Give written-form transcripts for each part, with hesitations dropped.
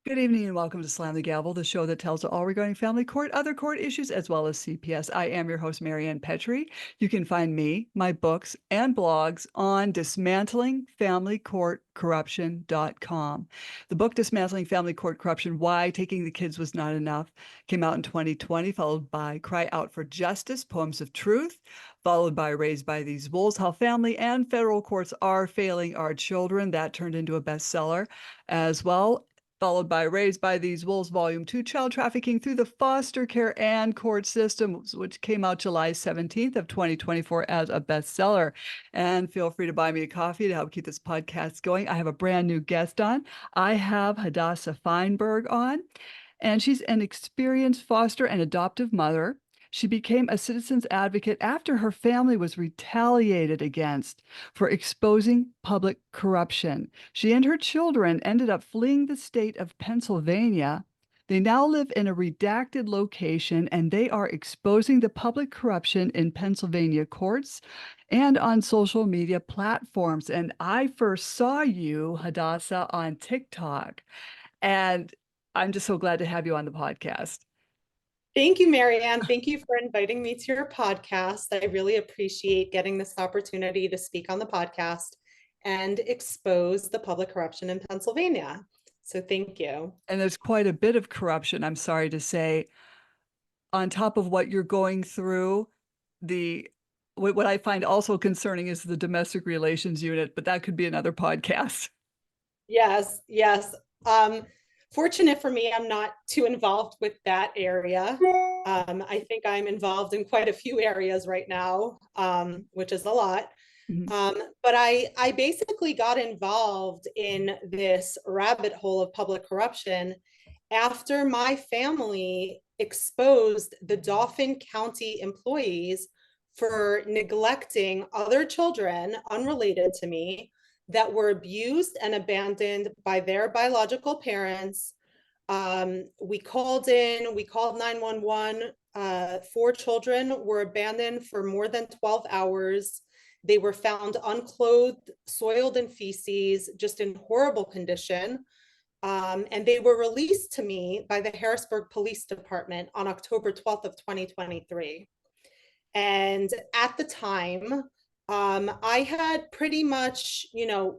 Good evening and welcome to Slam the Gavel, the show that tells all regarding family court, other court issues, as well as CPS. I am your host, Maryann Petri. You can find me, my books, and blogs on dismantlingfamilycourtcorruption.com. The book Dismantling Family Court Corruption, Why Taking the Kids Was Not Enough, came out in 2020, followed by Cry Out for Justice, Poems of Truth, followed by Raised by These Wolves, How Family and Federal Courts Are Failing Our Children. That turned into a bestseller as well, followed by Raised by These Wolves, Volume 2, Child Trafficking Through the Foster Care and Court Systems, which came out July 17th of 2024 as a bestseller. And feel free to buy me a coffee to help keep this podcast going. I have a brand new guest on. I have Hadassah Feinberg on, and she's an experienced foster and adoptive mother. She became a citizens advocate after her family was retaliated against for exposing public corruption. She and her children ended up fleeing the state of Pennsylvania. They now live in a redacted location, and they are exposing the public corruption in Pennsylvania courts and on social media platforms. And I first saw you, Hadassah, on TikTok, and I'm just so glad to have you on the podcast. Thank you, Maryann. Thank you for inviting me to your podcast. I really appreciate getting this opportunity to speak on the podcast and expose the public corruption in Pennsylvania. So thank you. And there's quite a bit of corruption, I'm sorry to say, on top of what you're going through. What I find also concerning is the domestic relations unit, but that could be another podcast. Yes. Fortunate for me, I'm not too involved with that area. I think I'm involved in quite a few areas right now, which is a lot. But I basically got involved in this rabbit hole of public corruption after my family exposed the Dauphin County employees for neglecting other children unrelated to me that were abused and abandoned by their biological parents. We called 911. 4 children were abandoned for more than 12 hours. They were found unclothed, soiled in feces, just in horrible condition. And they were released to me by the Harrisburg Police Department on October 12th of 2023. And at the time, I had pretty much,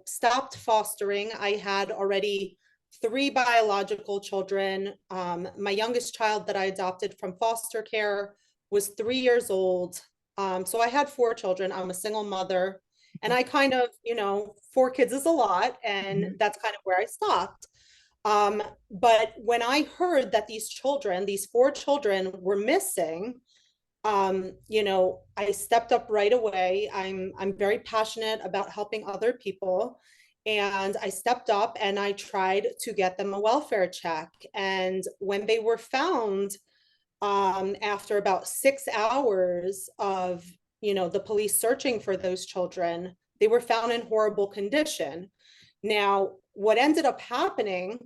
stopped fostering. I had already 3 biological children. My youngest child that I adopted from foster care was 3 years old. So I had 4 children. I'm a single mother, and I kind of, 4 kids is a lot, and that's kind of where I stopped. But when I heard that these 4 children were missing, I stepped up right away. I'm very passionate about helping other people. And I stepped up and I tried to get them a welfare check. And when they were found, after about 6 hours of, the police searching for those children, they were found in horrible condition. Now, what ended up happening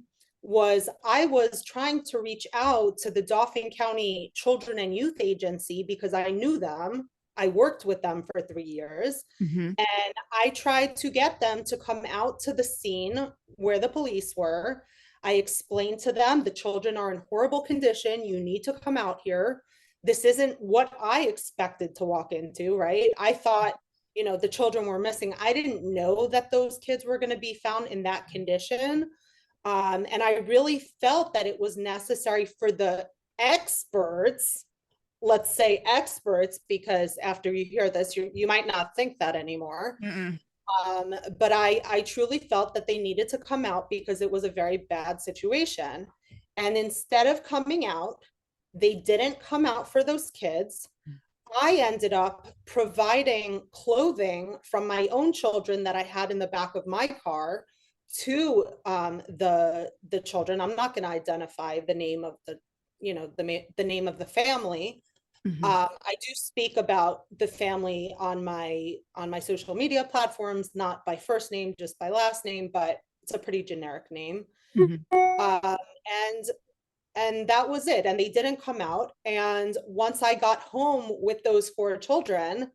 was I was trying to reach out to the Dauphin County Children and Youth Agency because I knew them. I worked with them for 3 years. And I tried to get them to come out to the scene where the police were. I explained to them, the children are in horrible condition. You need to come out here. This isn't what I expected to walk into, right? I thought, the children were missing. I didn't know that those kids were going to be found in that condition. And I really felt that it was necessary for the experts, let's say experts, because after you hear this, you might not think that anymore. But I truly felt that they needed to come out because it was a very bad situation. And instead of coming out, they didn't come out for those kids. I ended up providing clothing from my own children that I had in the back of my car to the children. I'm not going to identify the name of the name of the family. I do speak about the family on my social media platforms, not by first name, just by last name, but it's a pretty generic name. And that was it. And they didn't come out. And once I got home with those 4 children,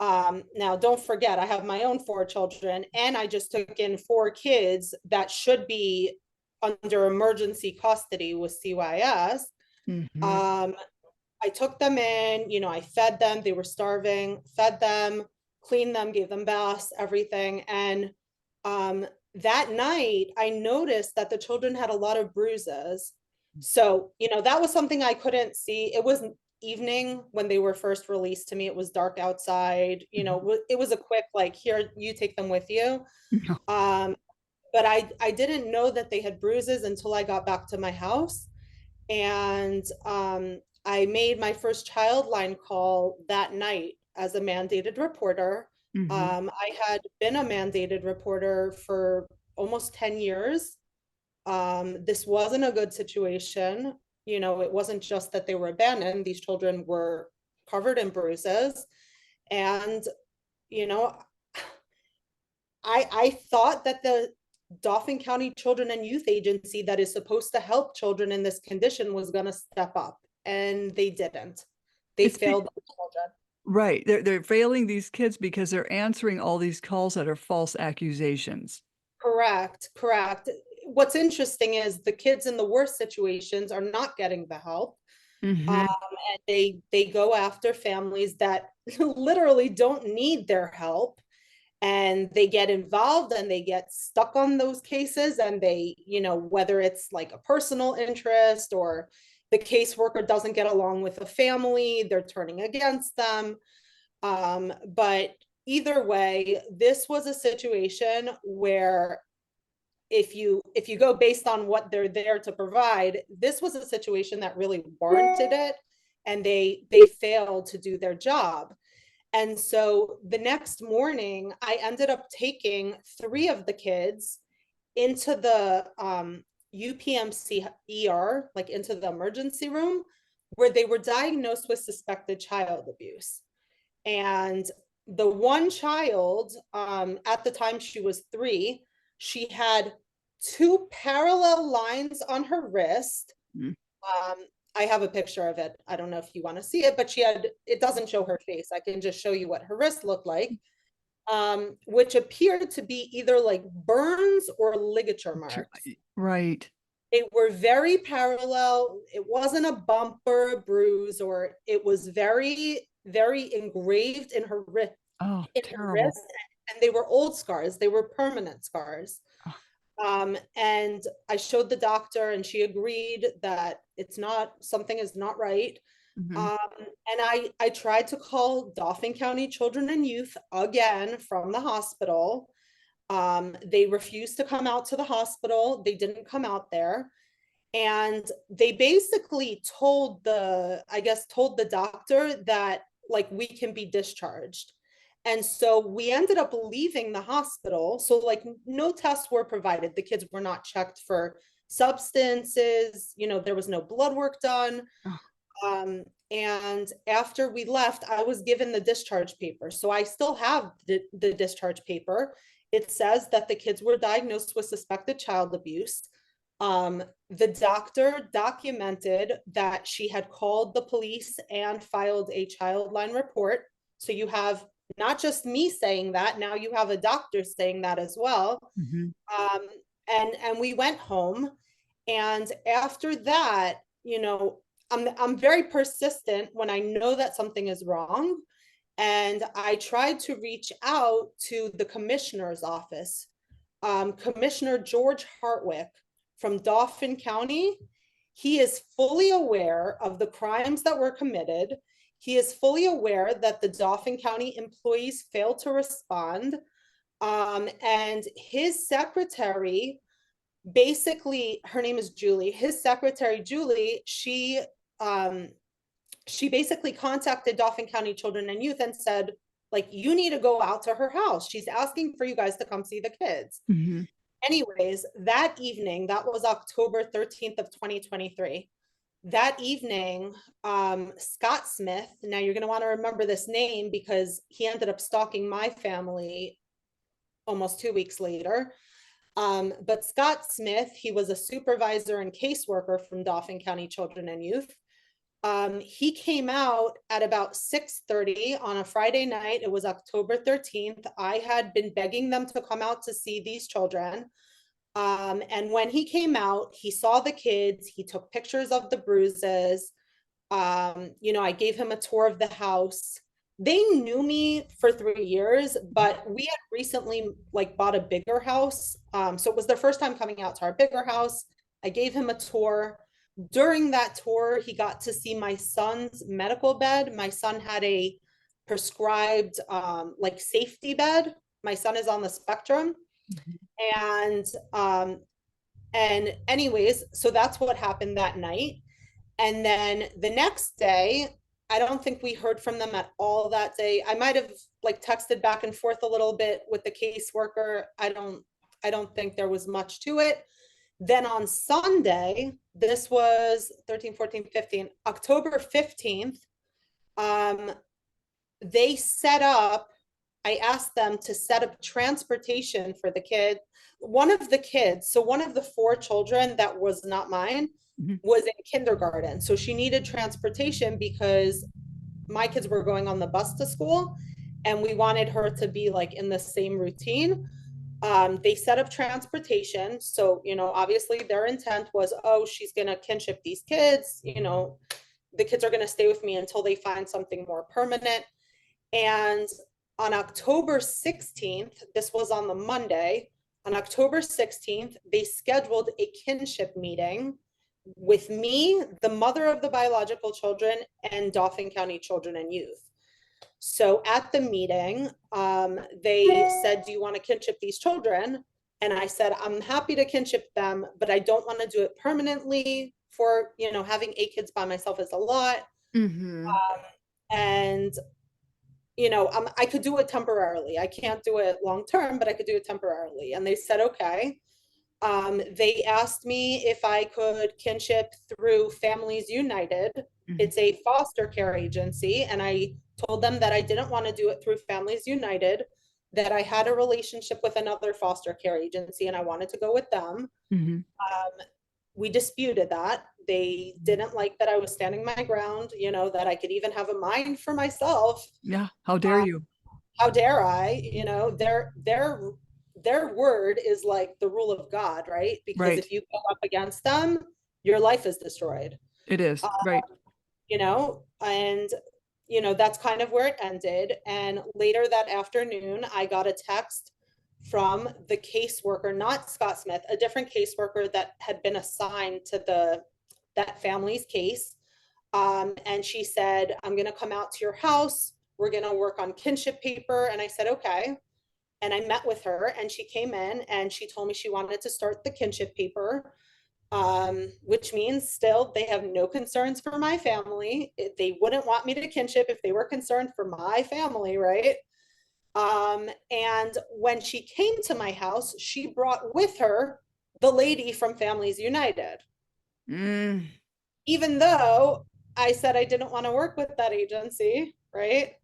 now don't forget, I have my own 4 children, and I just took in 4 kids that should be under emergency custody with CYS. Mhm. I took them in, I fed them, they were starving, fed them, cleaned them, gave them baths, everything. And that night, I noticed that the children had a lot of bruises. So, that was something I couldn't see. It was evening when they were first released to me. It was dark outside, Mhm. it was a quick, like, here, you take them with you. No. Um, but I didn't know that they had bruises until I got back to my house. And I made my first child line call that night as a mandated reporter. Mhm. I had been a mandated reporter for almost 10 years. This wasn't a good situation. It wasn't just that they were abandoned, these children were covered in bruises. And, you know, I thought that the Dauphin County Children and Youth Agency that is supposed to help children in this condition was going to step up, and they didn't. They It's failed the children. right. They're failing these kids because they're answering all these calls that are false accusations. Correct, correct. What's interesting is the kids in the worst situations are not getting the help. Mhm. And they go after families that literally don't need their help, and they get involved and they get stuck on those cases, and they, whether it's like a personal interest or the caseworker doesn't get along with the family, they're turning against them. But either way, this was a situation where if you go based on what they're there to provide, this was a situation that really warranted it, and they failed to do their job. And so the next morning, I ended up taking 3 of the kids into the UPMC ER, like into the emergency room, where they were diagnosed with suspected child abuse. And the one child, at the time she was 3, she had 2 parallel lines on her wrist. Mm. um, I have a picture of it. I don't know if you want to see it, but it doesn't show her face. I can just show you what her wrist looked like, which appeared to be either like burns or ligature marks. Right. They were very parallel. It wasn't a bump or a bruise, or it was very, very engraved in her wrist, Oh, in her terrible. wrist, and they were old scars. They were permanent scars. Oh, And I showed the doctor, and she agreed that something is not right. mhm. And I tried to call Dauphin County Children and Youth again from the hospital. They refused to come out to the hospital. They didn't come out there. And they basically told the doctor that, like, we can be discharged. And so we ended up leaving the hospital. So, like, no tests were provided. The kids were not checked for substances, there was no blood work done. Oh, And after we left, I was given the discharge paper. So I still have the discharge paper. It says that the kids were diagnosed with suspected child abuse. The doctor documented that she had called the police and filed a child line report. So you have not just me saying that, now you have a doctor saying that as well. mhm. Um, and we went home. And after that, I'm very persistent when I know that something is wrong. And I tried to reach out to the commissioner's office, Commissioner George Hartwick from Dauphin County. He is fully aware of the crimes that were committed. He is fully aware that the Dauphin County employees failed to respond. And his secretary, basically, her name is Julie. His secretary, Julie, she basically contacted Dauphin County Children and Youth and said, like, you need to go out to her house. She's asking for you guys to come see the kids. Mhm. Anyways, that evening, that was October 13th of 2023. That evening, Scott Smith, now you're going to want to remember this name because he ended up stalking my family almost 2 weeks later. But Scott Smith, he was a supervisor and caseworker from Dauphin County Children and Youth. He came out at about 6:30 on a Friday night. It was October 13th. I had been begging them to come out to see these children. And when he came out, he saw the kids, he took pictures of the bruises. I gave him a tour of the house. They knew me for 3 years, but we had recently like bought a bigger house. So it was their first time coming out to our bigger house. I gave him a tour. During that tour, he got to see my son's medical bed. My son had a prescribed like safety bed. My son is on the spectrum. And anyways, so that's what happened that night. And then the next day, I don't think we heard from them at all that day. I might have like texted back and forth a little bit with the caseworker. I don't think there was much to it. Then on Sunday, this was 13, 14, 15, October 15th, they set up, I asked them to set up transportation for the kid. One of the kids, so one of the 4 children that was not mine, was in kindergarten. So she needed transportation because my kids were going on the bus to school and we wanted her to be like in the same routine. They set up transportation. So, obviously their intent was, oh, she's going to kinship these kids. The kids are going to stay with me until they find something more permanent. And on October 16th, this was on the Monday, on October 16th, they scheduled a kinship meeting with me, the mother of the biological children, and Dauphin County Children and Youth. So at the meeting, they said, do you want to kinship these children? And I said, I'm happy to kinship them, but I don't want to do it permanently for, having 8 kids by myself is a lot. And I could do it temporarily. I can't do it long term, but I could do it temporarily. And they said, okay. They asked me if I could kinship through Families United. It's a foster care agency. And I told them that I didn't want to do it through Families United, that I had a relationship with another foster care agency and I wanted to go with them. We disputed that. They didn't like that I was standing my ground, that I could even have a mind for myself. Yeah. How dare you? How dare I? Their word is like the rule of God, right? Because if you go up against them, your life is destroyed. It is, right. And that's kind of where it ended. And later that afternoon, I got a text from the caseworker, not Scott Smith, a different caseworker that had been assigned to that family's case. And she said, I'm going to come out to your house. We're going to work on kinship paper. And I said, okay. And I met with her and she came in and she told me she wanted to start the kinship paper, which means still they have no concerns for my family. They wouldn't want me to kinship if they were concerned for my family, right? And when she came to my house, she brought with her the lady from Families United. Even though I said I didn't want to work with that agency, right?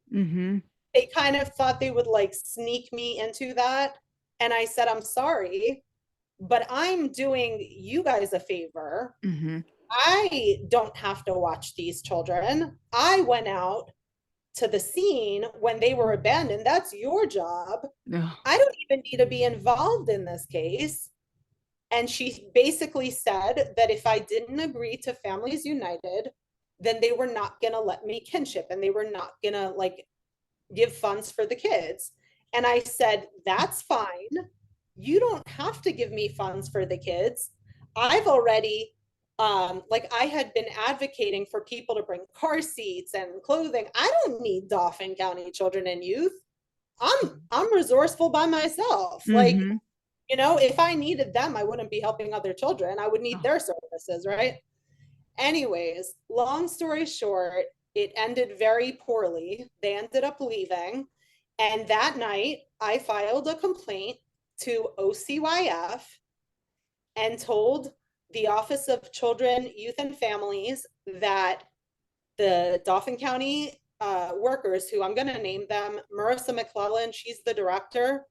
They kind of thought they would like sneak me into that. And I said, I'm sorry, but I'm doing you guys a favor. I don't have to watch these children. I went out to the scene when they were abandoned. That's your job. I don't even need to be involved in this case. And she basically said that if I didn't agree to Families United, then they were not going to let me kinship and they were not going to like give funds for the kids. And I said, that's fine. You don't have to give me funds for the kids. I've already, I had been advocating for people to bring car seats and clothing. I don't need Dauphin County Children and Youth. I'm resourceful by myself. If I needed them, I wouldn't be helping other children. I would need their services, right? Anyways, long story short, it ended very poorly. They ended up leaving. And that night, I filed a complaint to OCYF and told the Office of Children, Youth, and Families that the Dauphin County workers, who I'm going to name them, Marissa McClellan, she's the director.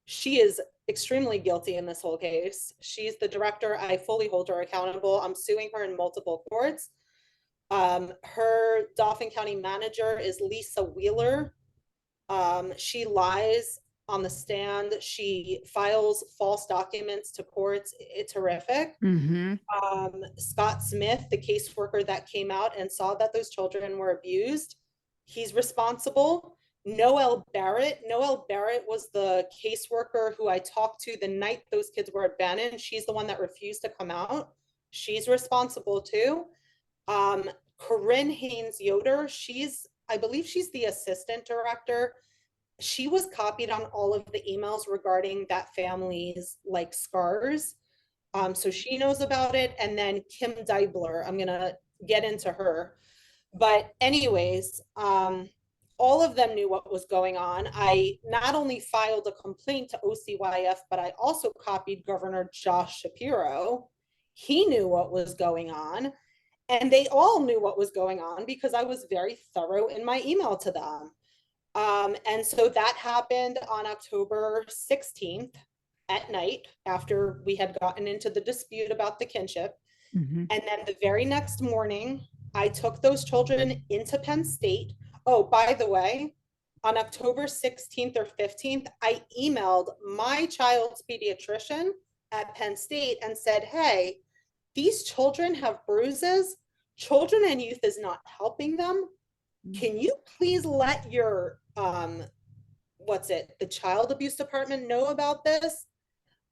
She is extremely guilty in this whole case. She's the director. I fully hold her accountable. I'm suing her in multiple courts. Her Dauphin County manager is Lisa Wheeler. She lies on the stand. She files false documents to courts. It's horrific. Mm-hmm. Scott Smith, the caseworker that came out and saw that those children were abused, he's responsible. Noel Barrett was the caseworker who I talked to the night those kids were abandoned. She's the one that refused to come out. She's responsible too. Corinne Haynes Yoder, I believe she's the assistant director. She was copied on all of the emails regarding that family's like scars. So she knows about it. And then Kim Deibler, I'm gonna get into her. But anyways, all of them knew what was going on. I not only filed a complaint to OCYF, but I also copied Governor Josh Shapiro. He knew what was going on. And they all knew what was going on because I was very thorough in my email to them. And so that happened on October 16th at night after we had gotten into the dispute about the kinship. Mm-hmm. And then the very next morning, I took those children into Penn State. Oh, by the way, on October 16th or 15th, I emailed my child's pediatrician at Penn State and said, hey, these children have bruises. Children and Youth is not helping them. Can you please let your, the child abuse department know about this?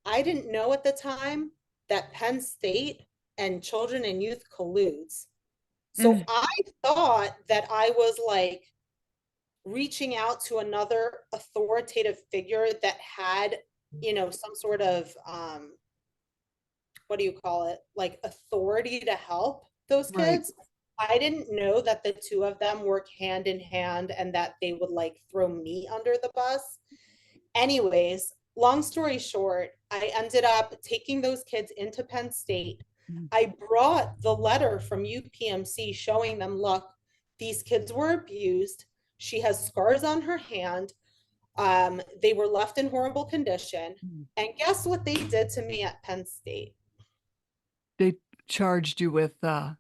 I didn't know at the time that Penn State and Children and Youth colludes. So I thought that I was like reaching out to another authoritative figure that had, some sort of, what do you call it? Like authority to help those kids. Right. I didn't know that the two of them work hand in hand and that they would like throw me under the bus. Anyways, long story short, I ended up taking those kids into Penn State. I brought the letter from UPMC showing them, look, these kids were abused. She has scars on her hand. They were left in horrible condition. And guess what they did to me at Penn State? They charged you with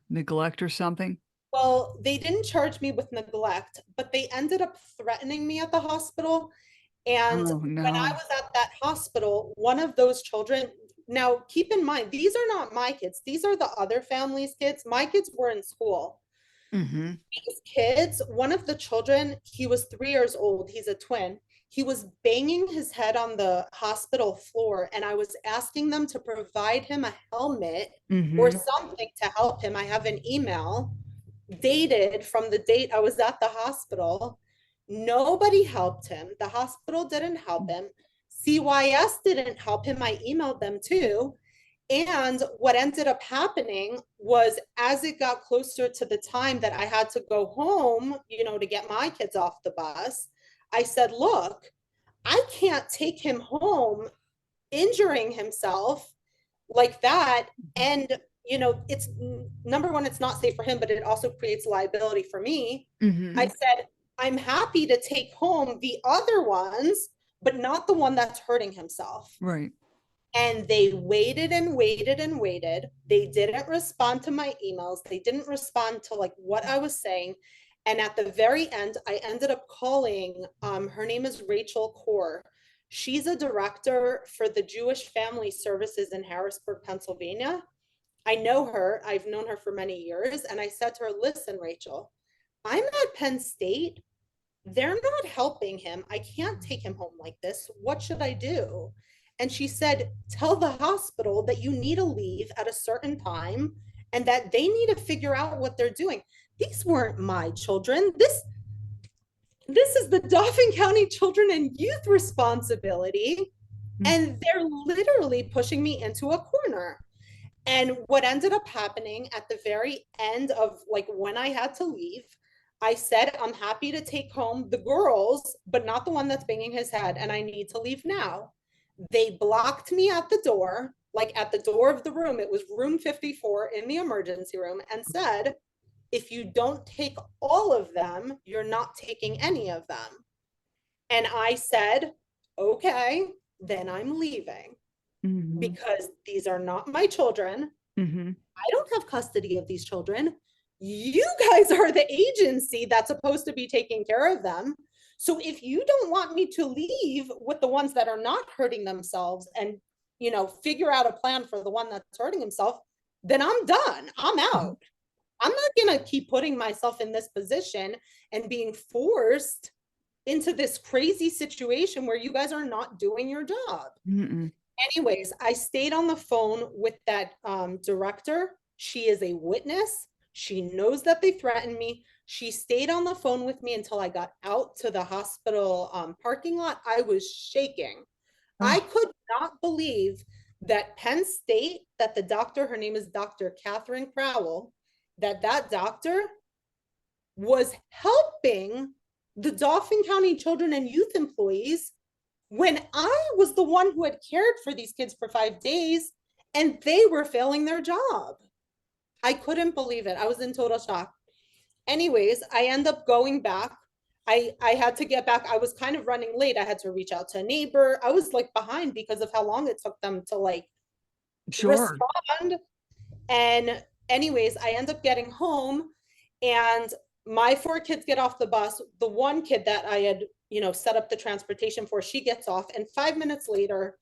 neglect or something? Well, they didn't charge me with neglect, but they ended up threatening me at the hospital. And when I was at that hospital, one of those children, now keep in mind, these are not my kids. These are the other family's kids. My kids were in school. Mm-hmm. These kids, one of the children, he was 3 years old. He's a twin. He was banging his head on the hospital floor, and I was asking them to provide him a helmet or something to help him. I have an email dated from the date I was at the hospital. Nobody helped him. The hospital didn't help him. CYS didn't help him. I emailed them too. And what ended up happening was as it got closer to the time that I had to go home, to get my kids off the bus, I said, look, I can't take him home injuring himself like that. And, it's number one, it's not safe for him, but it also creates liability for me. I said, I'm happy to take home the other ones, but not the one that's hurting himself. Right. And they waited and waited and waited. They didn't respond to my emails. They didn't respond to like what I was saying. And at the very end, I ended up calling, her name is Rachel Kaur. She's a director for the Jewish Family Services in Harrisburg, Pennsylvania. I know her. I've known her for many years. And I said to her, listen, Rachel, I'm at Penn State. They're not helping him. I can't take him home like this. What should I do? And she said, tell the hospital that you need to leave at a certain time and that they need to figure out what they're doing. These weren't my children. This is the Dauphin County Children and Youth responsibility. And they're literally pushing me into a corner. And what ended up happening at the very end of like when I had to leave, I said, I'm happy to take home the girls, but not the one that's banging his head. And I need to leave now. They blocked me at the door, like at the door of the room. It was room 54 in the emergency room, and said, if you don't take all of them, you're not taking any of them. And I said, okay, then I'm leaving because these are not my children. I don't have custody of these children. You guys are the agency that's supposed to be taking care of them. So if you don't want me to leave with the ones that are not hurting themselves and, figure out a plan for the one that's hurting himself, then I'm done. I'm out. I'm not going to keep putting myself in this position and being forced into this crazy situation where you guys are not doing your job. Mm-mm. Anyways, I stayed on the phone with that director. She is a witness. She knows that they threatened me. She stayed on the phone with me until I got out to the hospital parking lot. I was shaking. I Oh. could not believe that Penn State, that the doctor, her name is Dr. Catherine Crowell, that doctor was helping the Dauphin County children and youth employees when I was the one who had cared for these kids for 5 days and they were failing their job. I couldn't believe it. I was in total shock. Anyways, I end up going back. I had to get back. I was kind of running late. I had to reach out to a neighbor. I was like behind because of how long it took them to like Sure. respond. And anyways, I end up getting home and my 4 kids get off the bus. The one kid that I had, set up the transportation for, she gets off. And 5 minutes later,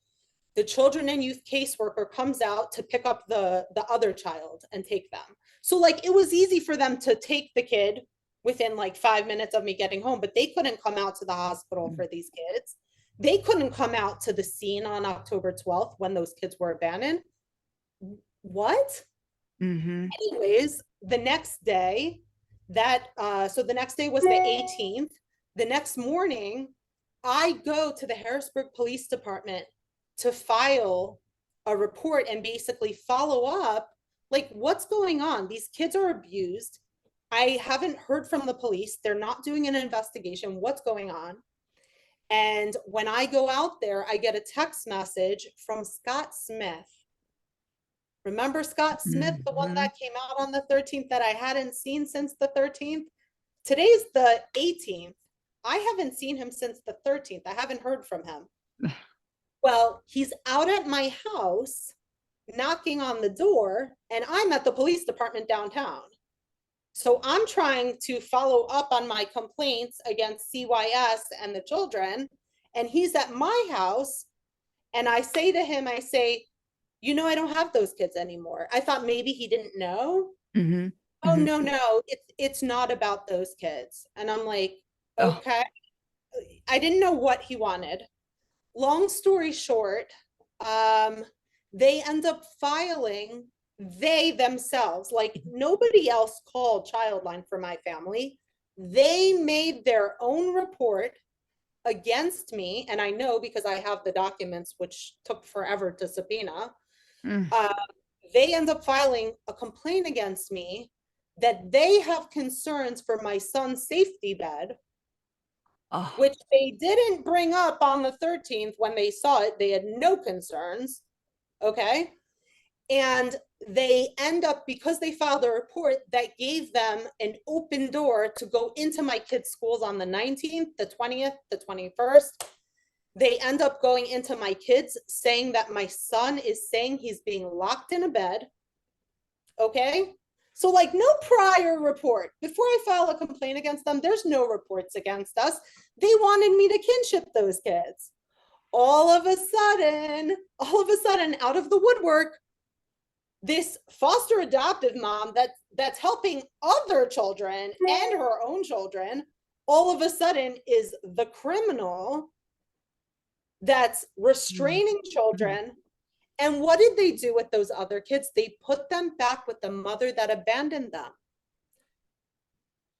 the children and youth caseworker comes out to pick up the other child and take them. So like it was easy for them to take the kid within like 5 minutes of me getting home, but they couldn't come out to the hospital for these kids. They couldn't come out to the scene on October 12th when those kids were abandoned. What? Mm-hmm. Anyways, the next day, so the next day was the 18th. The next morning, I go to the Harrisburg Police Department to file a report and basically follow up, like what's going on? These kids are abused. I haven't heard from the police. They're not doing an investigation. What's going on? And when I go out there, I get a text message from Scott Smith. Remember Scott Smith, the one that came out on the 13th that I hadn't seen since the 13th? Today's the 18th. I haven't seen him since the 13th. I haven't heard from him. Well, he's out at my house knocking on the door, and I'm at the police department downtown. So I'm trying to follow up on my complaints against CYS and the children, and he's at my house. And I say to him, I say, I don't have those kids anymore. I thought maybe he didn't know. Mm-hmm. Oh, Mm-hmm. no, it's not about those kids. And I'm like, Oh. okay. I didn't know what he wanted. Long story short, they end up filing, they themselves, like nobody else called Childline for my family. They made their own report against me. And I know because I have the documents, which took forever to subpoena. Mm. They end up filing a complaint against me that they have concerns for my son's safety bed, Oh. which they didn't bring up on the 13th when they saw it. They had no concerns. Okay. And they end up, because they filed a report that gave them an open door to go into my kids' schools on the 19th, the 20th, the 21st. They end up going into my kids saying that my son is saying he's being locked in a bed. Okay. So like no prior report. Before I file a complaint against them, there's no reports against us. They wanted me to kinship those kids. All of a sudden, out of the woodwork, this foster adoptive mom that's helping other children and her own children, all of a sudden is the criminal that's restraining children. And what did they do with those other kids? They put them back with the mother that abandoned them.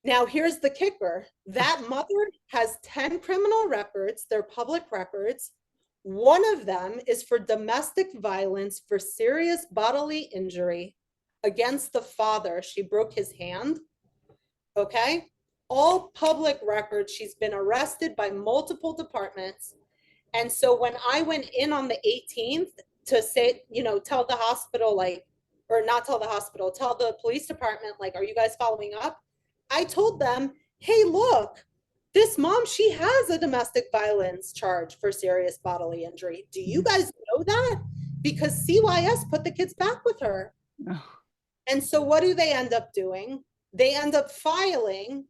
Now, here's the kicker. That mother has 10 criminal records. They're public records. One of them is for domestic violence for serious bodily injury against the father. She broke his hand. Okay. All public records. She's been arrested by multiple departments. And so when I went in on the 18th to say, tell the hospital, like, or not tell the hospital, tell the police department, like, are you guys following up? I told them, hey, look, this mom, she has a domestic violence charge for serious bodily injury. Do you guys know that? Because CYS put the kids back with her. Oh. And so what do they end up doing? They end up filing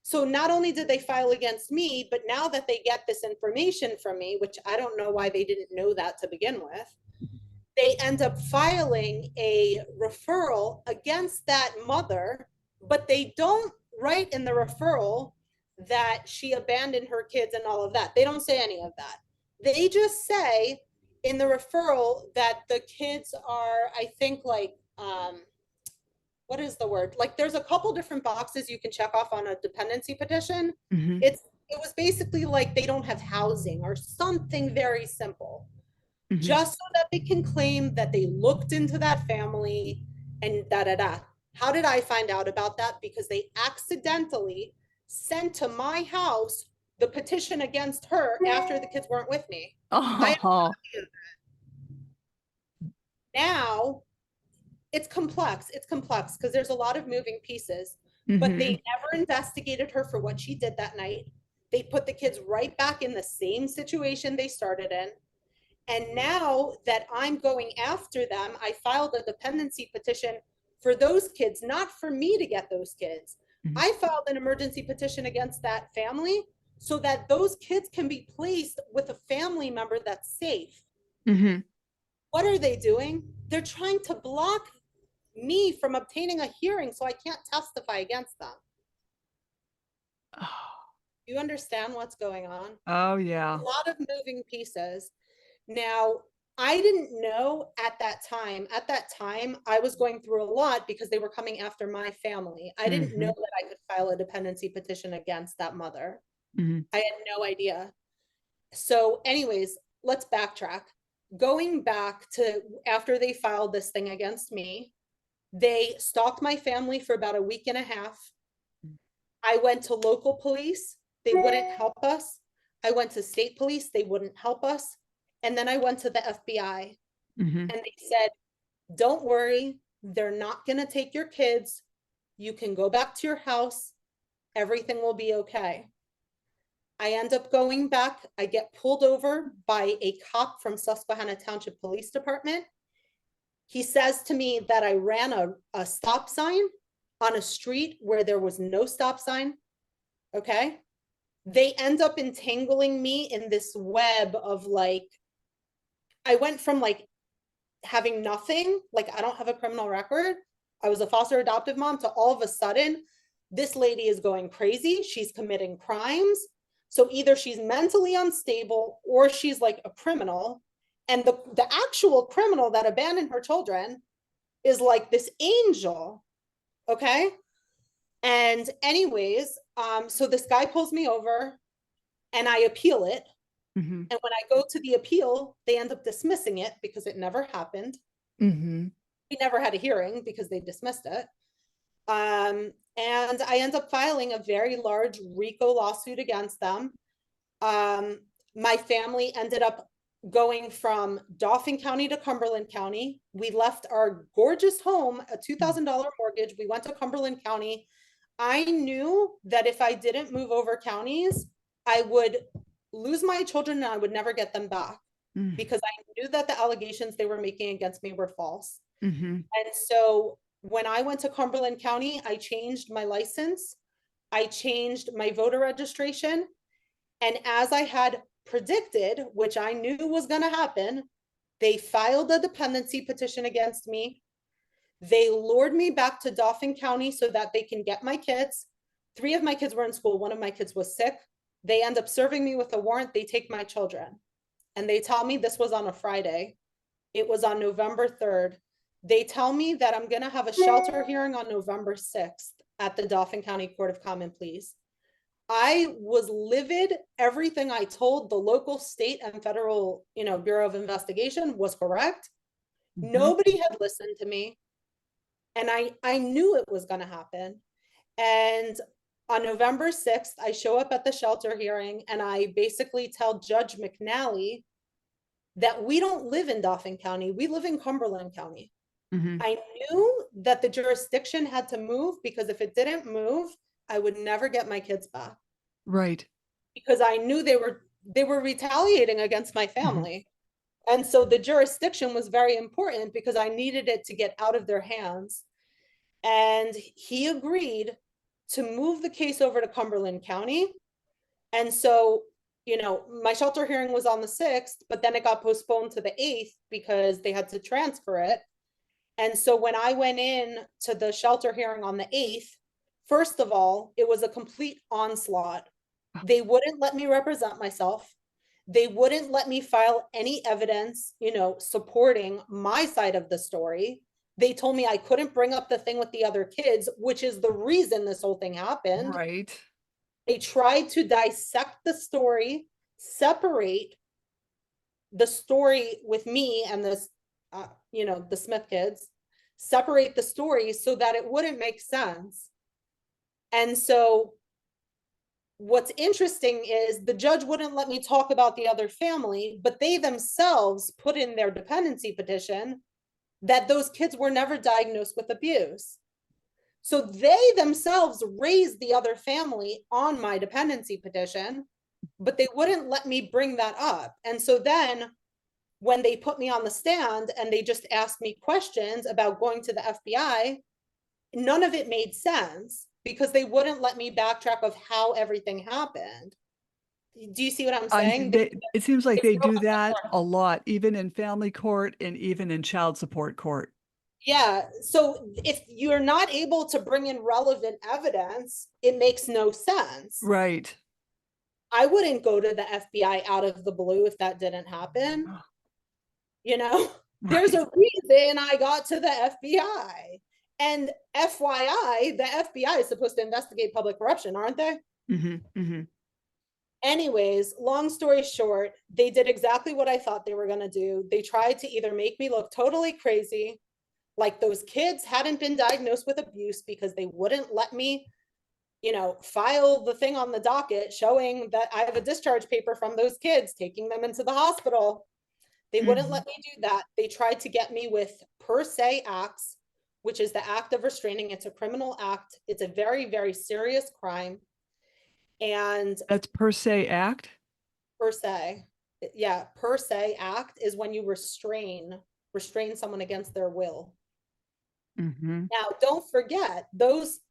So not only did they file against me, but now that they get this information from me, which I don't know why they didn't know that to begin with, they end up filing a referral against that mother, but they don't write in the referral that she abandoned her kids and all of that. They don't say any of that. They just say in the referral that the kids are, I think, like, what is the word? Like, there's a couple different boxes you can check off on a dependency petition. Mhm. It was basically like they don't have housing or something very simple, Mhm. just so that they can claim that they looked into that family and da da da. How did I find out about that? Because they accidentally sent to my house the petition against her after the kids weren't with me. Oh. Now it's complex. It's complex because there's a lot of moving pieces, but they Mhm. never investigated her for what she did that night. They put the kids right back in the same situation they started in. And now that I'm going after them, I filed a dependency petition for those kids, not for me to get those kids. Mhm. I filed an emergency petition against that family so that those kids can be placed with a family member that's safe. Mhm. What are they doing? They're trying to block me from obtaining a hearing so I can't testify against them. You understand what's going on? Oh, A yeah. lot of moving pieces. Now, I didn't know at that time. At that time, I was going through a lot because they were coming after my family. I didn't know Mhm. that I could file a dependency petition against that mother. Mhm. I had no idea. So, anyways, let's backtrack. Going back to after they filed this thing against me, they stalked my family for about a week and a half. I went to local police, they wouldn't help us. I went to state police, they wouldn't help us. And then I went to the FBI Mhm. and they said, don't worry, they're not going to take your kids. You can go back to your house. Everything will be okay. I end up going back. I get pulled over by a cop from Susquehanna Township Police Department. He says to me that I ran a stop sign on a street where there was no stop sign. Okay. They end up entangling me in this web of like, I went from like having nothing, like I don't have a criminal record. I was a foster adoptive mom to all of a sudden, this lady is going crazy. She's committing crimes. So either she's mentally unstable or she's like a criminal. And the actual criminal that abandoned her children is like this angel. Okay. And anyways, so this guy pulls me over and I appeal it. Mhm. And when I go to the appeal, they end up dismissing it because it never happened. Mhm. We never had a hearing because they dismissed it. And I end up filing a very large RICO lawsuit against them. My family ended up going from Dauphin County to Cumberland County. We left our gorgeous home, a $2,000 mortgage. We went to Cumberland County. I knew that if I didn't move over counties, I would lose my children and I would never get them back Mhm. because I knew that the allegations they were making against me were false. Mhm. And so when I went to Cumberland County, I changed my license, I changed my voter registration. And as I had predicted, which I knew was going to happen, they filed a dependency petition against me. They lured me back to Dauphin County so that they can get my kids. 3 of my kids were in school, 1 of my kids was sick. They end up serving me with a warrant. They take my children. And they tell me this was on a Friday. It was on November 3rd. They tell me that I'm going to have a shelter hearing on November 6th at the Dauphin County Court of Common Pleas. I was livid. Everything I told the local, state, and federal, Bureau of Investigation was correct. Mhm. Nobody had listened to me. And I knew it was going to happen. And on November 6th, I show up at the shelter hearing and I basically tell Judge McNally that we don't live in Dauphin County, we live in Cumberland County. Mhm. I knew that the jurisdiction had to move because if it didn't move, I would never get my kids back Right. because I knew they were retaliating against my Mhm. family. And so the jurisdiction was very important because I needed it to get out of their hands. And he agreed to move the case over to Cumberland County. And so, my shelter hearing was on the 6th, but then it got postponed to the 8th because they had to transfer it. And so when I went in to the shelter hearing on the 8th, first of all, it was a complete onslaught. They wouldn't let me represent myself. They wouldn't let me file any evidence, supporting my side of the story. They told me I couldn't bring up the thing with the other kids, which is the reason this whole thing happened. Right. They tried to dissect the story, separate the story with me and this, the Smith kids, separate the story so that it wouldn't make sense. And so what's interesting is the judge wouldn't let me talk about the other family, but they themselves put in their dependency petition that those kids were never diagnosed with abuse. So they themselves raised the other family on my dependency petition, but they wouldn't let me bring that up. And so then when they put me on the stand and they just asked me questions about going to the FBI, none of it made sense because they wouldn't let me backtrack of how everything happened. Do you see what I'm saying? It seems like they do that a lot, even in family court and even in child support court. Yeah. So if you're not able to bring in relevant evidence, it makes no sense. Right. I wouldn't go to the FBI out of the blue if that didn't happen. There's a reason I got to the FBI. And FYI, the FBI is supposed to investigate public corruption, aren't they? Anyways, long story short, they did exactly what I thought they were going to do. They tried to either make me look totally crazy, like those kids hadn't been diagnosed with abuse because they wouldn't let me, file the thing on the docket showing that I have a discharge paper from those kids, taking them into the hospital. They wouldn't let me do that. They tried to get me with per se acts, which is the act of restraining. It's a criminal act. It's a very, very serious crime. And that's per se act? Per se. Yeah, per se act is when you restrain someone against their will. Now, don't forget,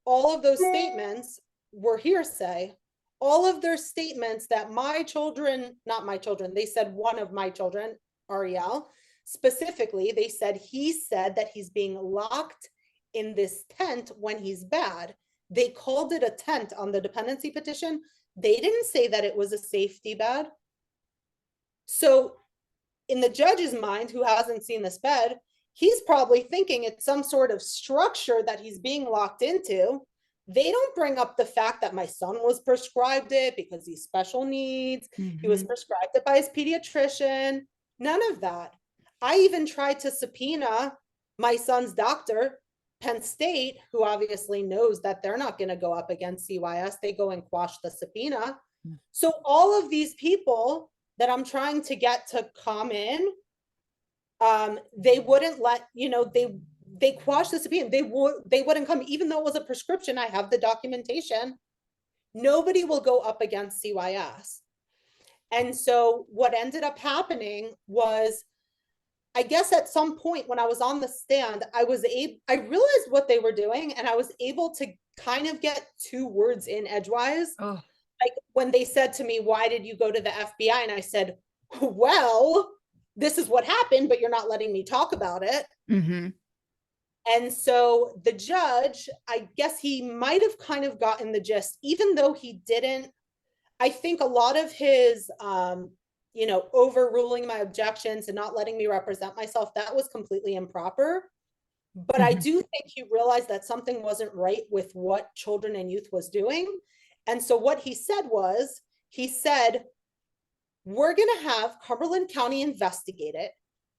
all of those statements were hearsay. All of their statements that not my children, they said one of my children, Ariel, specifically, they said he said that he's being locked in this tent when he's bad. They called it a tent on the dependency petition. They didn't say that it was a safety bed. So in the judge's mind, who hasn't seen this bed, he's probably thinking it's some sort of structure that he's being locked into. They don't bring up the fact that my son was prescribed it because he's special needs. He was prescribed it by his pediatrician. None of that. I even tried to subpoena my son's doctor, Penn State, who obviously knows that they're not going to go up against CYS. They go and quash the subpoena. So all of these people that I'm trying to get to come in, they wouldn't let, they quashed the subpoena. They wouldn't come, even though it was a prescription. I have the documentation. Nobody will go up against CYS. And so what ended up happening was, I guess at some point when I was on the stand, I realized what they were doing, and I was able to kind of get 2 words in edgewise. Oh. Like when they said to me, "Why did you go to the FBI?" And I said, "Well, this is what happened, but you're not letting me talk about it." And so the judge, I guess he might have kind of gotten the gist, even though he didn't. I think a lot of his, overruling my objections and not letting me represent myself, that was completely improper. But I do think he realized that something wasn't right with what Children and Youth was doing. And so what he said, we're going to have Cumberland County investigate it.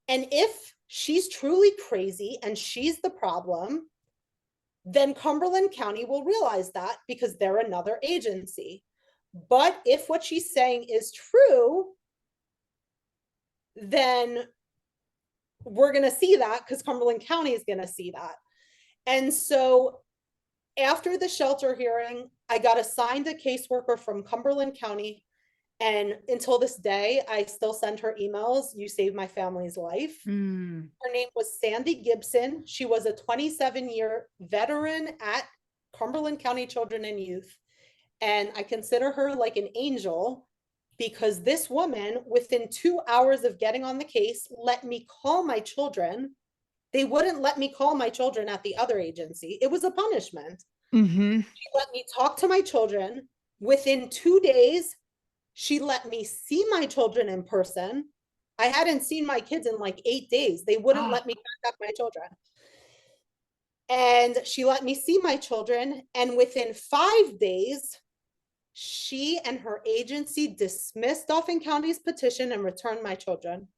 And if she's truly crazy and she's the problem, then Cumberland County will realize that because they're another agency. But if what she's saying is true, then we're going to see that because Cumberland County is going to see that. And so after the shelter hearing, I got assigned a caseworker from Cumberland County. And until this day, I still send her emails. "You saved my family's life." Her name was Sandy Gibson. She was a 27-year veteran at Cumberland County Children and Youth. And I consider her like an angel because this woman, within 2 hours of getting on the case, let me call my children. They wouldn't let me call my children at the other agency. It was a punishment. Mm-hmm. She let me talk to my children. Within 2 days, she let me see my children in person. I hadn't seen my kids in like 8 days. They wouldn't let me contact my children. And she let me see my children. And within 5 days, she and her agency dismissed Dauphin County's petition and returned my children.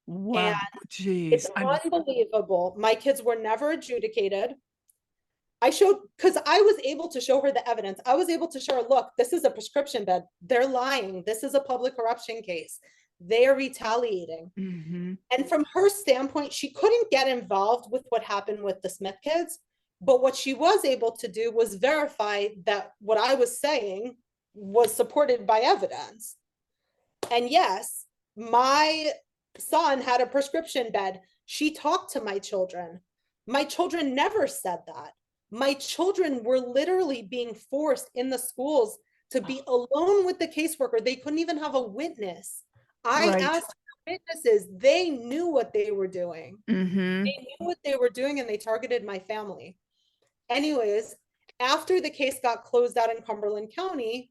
Wow. And Geez. it's unbelievable. My kids were never adjudicated. I showed, because I was able to show her the evidence. I was able to show her, look, this is a prescription bed. They're lying. This is a public corruption case. They are retaliating. Mm-hmm. And from her standpoint, she couldn't get involved with what happened with the Smith kids. But what she was able to do was verify that what I was saying was supported by evidence. And yes, my son had a prescription bed. She talked to my children. My children never said that. My children were literally being forced in the schools to be alone with the caseworker. They couldn't even have a witness. I Right. asked witnesses. They knew what they were doing. Mm-hmm. They knew what they were doing, and they targeted my family. Anyways, after the case got closed out in Cumberland County,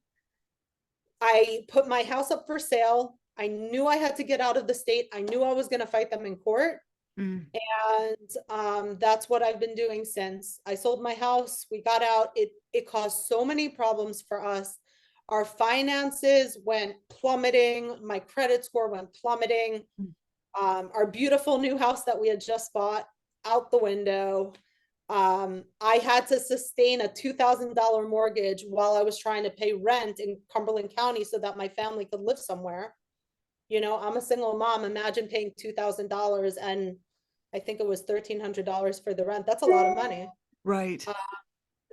I put my house up for sale. I knew I had to get out of the state. I knew I was going to fight them in court. Mm. And that's what I've been doing since. I sold my house. We got out. It caused so many problems for us. Our finances went plummeting. My credit score went plummeting. Our beautiful new house that we had just bought out the window. I had to sustain a $2,000 mortgage while I was trying to pay rent in Cumberland County so that my family could live somewhere. You know, I'm a single mom. Imagine paying $2,000 and I think it was $1,300 for the rent. That's a lot of money. Right.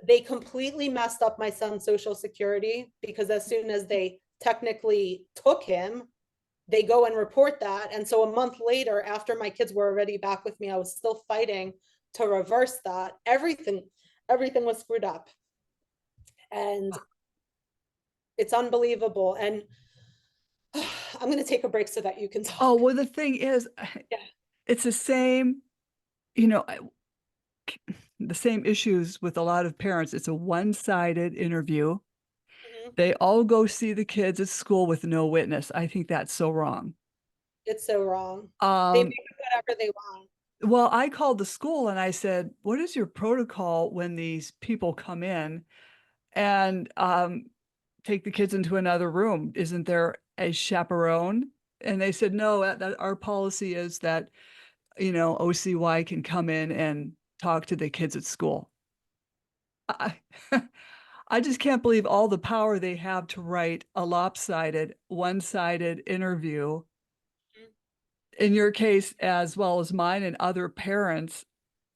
They completely messed up my son's social security because as soon as they technically took him, they go and report that. And so a month later, after my kids were already back with me, I was still fighting to reverse that. Everything was screwed up. And it's unbelievable. And I'm going to take a break so that you can talk. Oh, well, the thing is, Yeah. it's the same, you know, the same issues with a lot of parents. It's a one-sided interview. Mhm. They all go see the kids at school with no witness. I think that's so wrong. It's so wrong. They make whatever they want. Well, I called the school and I said, what is your protocol when these people come in and take the kids into another room? Isn't there a chaperone? And they said, no, that our policy is that, you know, OCY can come in and talk to the kids at school. I, I just can't believe all the power they have to write a lopsided, one-sided interview. In your case, as well as mine and other parents,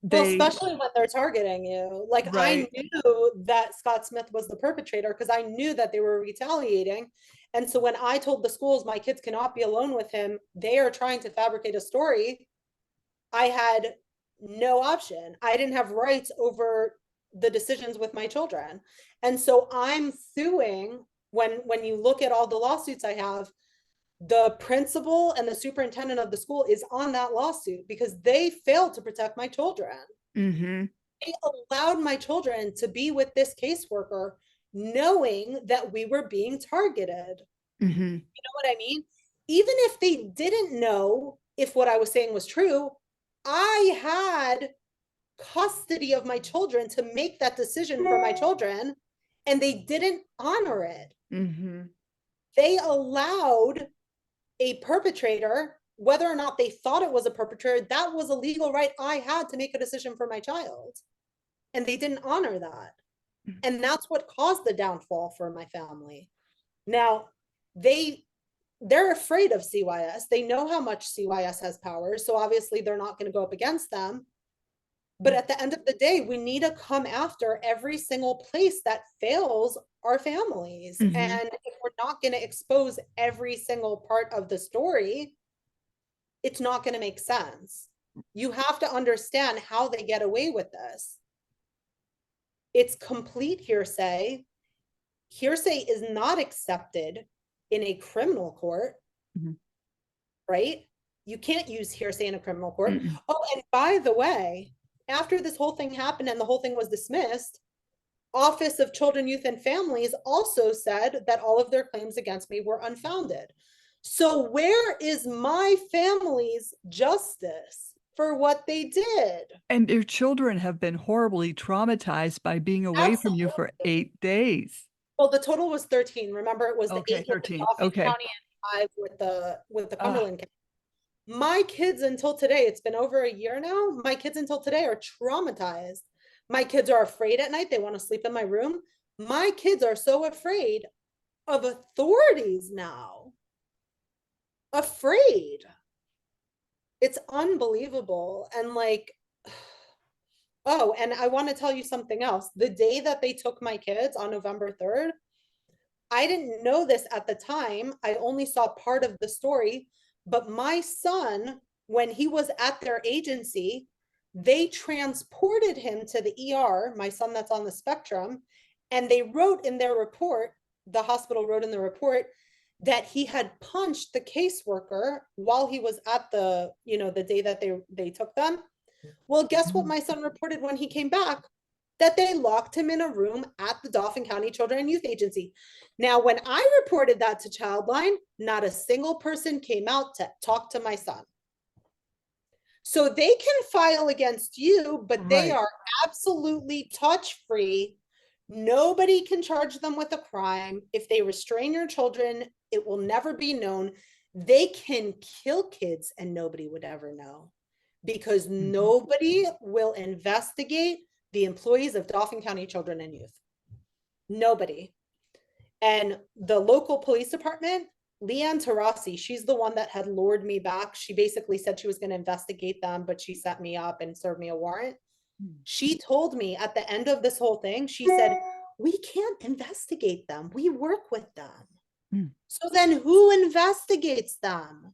Well, they, especially when they're targeting you. Like right. I knew that Scott Smith was the perpetrator because I knew that they were retaliating. And so when I told the schools my kids cannot be alone with him, they are trying to fabricate a story. I had no option. I didn't have rights over the decisions with my children. And so I'm suing when you look at all the lawsuits I have, the principal and the superintendent of the school is on that lawsuit because they failed to protect my children. Mm-hmm. They allowed my children to be with this caseworker knowing that we were being targeted. Mm-hmm. You know what I mean? Even if they didn't know if what I was saying was true, I had custody of my children to make that decision for my children, and they didn't honor it. Mm-hmm. They allowed a perpetrator, whether or not they thought it was a perpetrator, that was a legal right I had to make a decision for my child. And they didn't honor that. And that's what caused the downfall for my family. Now, they're afraid of CYS. They know how much CYS has power. So obviously they're not going to go up against them. But at the end of the day, we need to come after every single place that fails our families. Mm-hmm. And if we're not going to expose every single part of the story, it's not going to make sense. You have to understand how they get away with this. It's complete hearsay. Hearsay is not accepted in a criminal court, right? You can't use hearsay in a criminal court. Oh, and by the way, after this whole thing happened and the whole thing was dismissed, Office of Children, Youth, and Families also said that all of their claims against me were unfounded. So where is my family's justice for what they did? And your children have been horribly traumatized by being away from you for 8 days. Well, the total was 13. Remember, it was the Okay, 8 with the 13. Dauphin Okay. County and 5 with the Cumberland County. My kids until today, it's been over a year now, my kids until today are traumatized. My kids are afraid at night. They want to sleep in my room. My kids are so afraid of authorities now. Afraid. It's unbelievable. And like, oh, and I want to tell you something else. The day that they took my kids on November 3rd, I didn't know this at the time. I only saw part of the story, but my son, when he was at their agency, they transported him to the ER, my son that's on the spectrum, and they wrote in their report, the hospital wrote in the report, that he had punched the caseworker while he was at the, the day that they took them. Well, guess what my son reported when he came back? That they locked him in a room at the Dauphin County Children and Youth Agency. Now, when I reported that to Childline, not a single person came out to talk to my son. So they can file against you, but they are absolutely touch-free. Nobody can charge them with a crime. If they restrain your children, it will never be known. They can kill kids and nobody would ever know, because nobody will investigate the employees of Dauphin County Children and Youth. Nobody. And the local police department, Leanne Tarasi, she's the one that had lured me back. She basically said she was going to investigate them, but she set me up and served me a warrant. She told me at the end of this whole thing, she said, we can't investigate them. We work with them. So then who investigates them?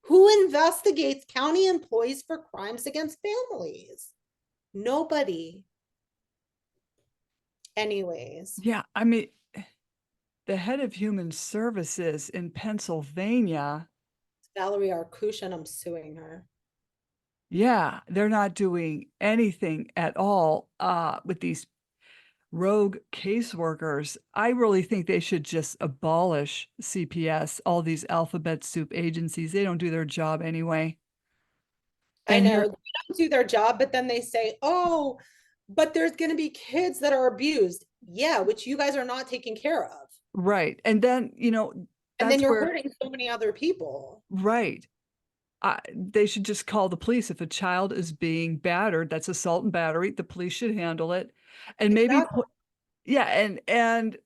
Who investigates county employees for crimes against families? Nobody. Anyways. Yeah, I mean, the head of human services in Pennsylvania, Valerie Arkush, and I'm suing her. yeah, they're not doing anything at all with these rogue caseworkers. I really think they should just abolish CPS, all these alphabet soup agencies. They don't do their job anyway. I And know here, they don't do their job, but then they say, oh, but there's going to be kids that are abused. Yeah, which you guys are not taking care of. right. And then, And then that's you're where, hurting so many other people. right. They should just call the police. If a child is being battered, that's assault and battery. The police should handle it. And maybe, Exactly. yeah, and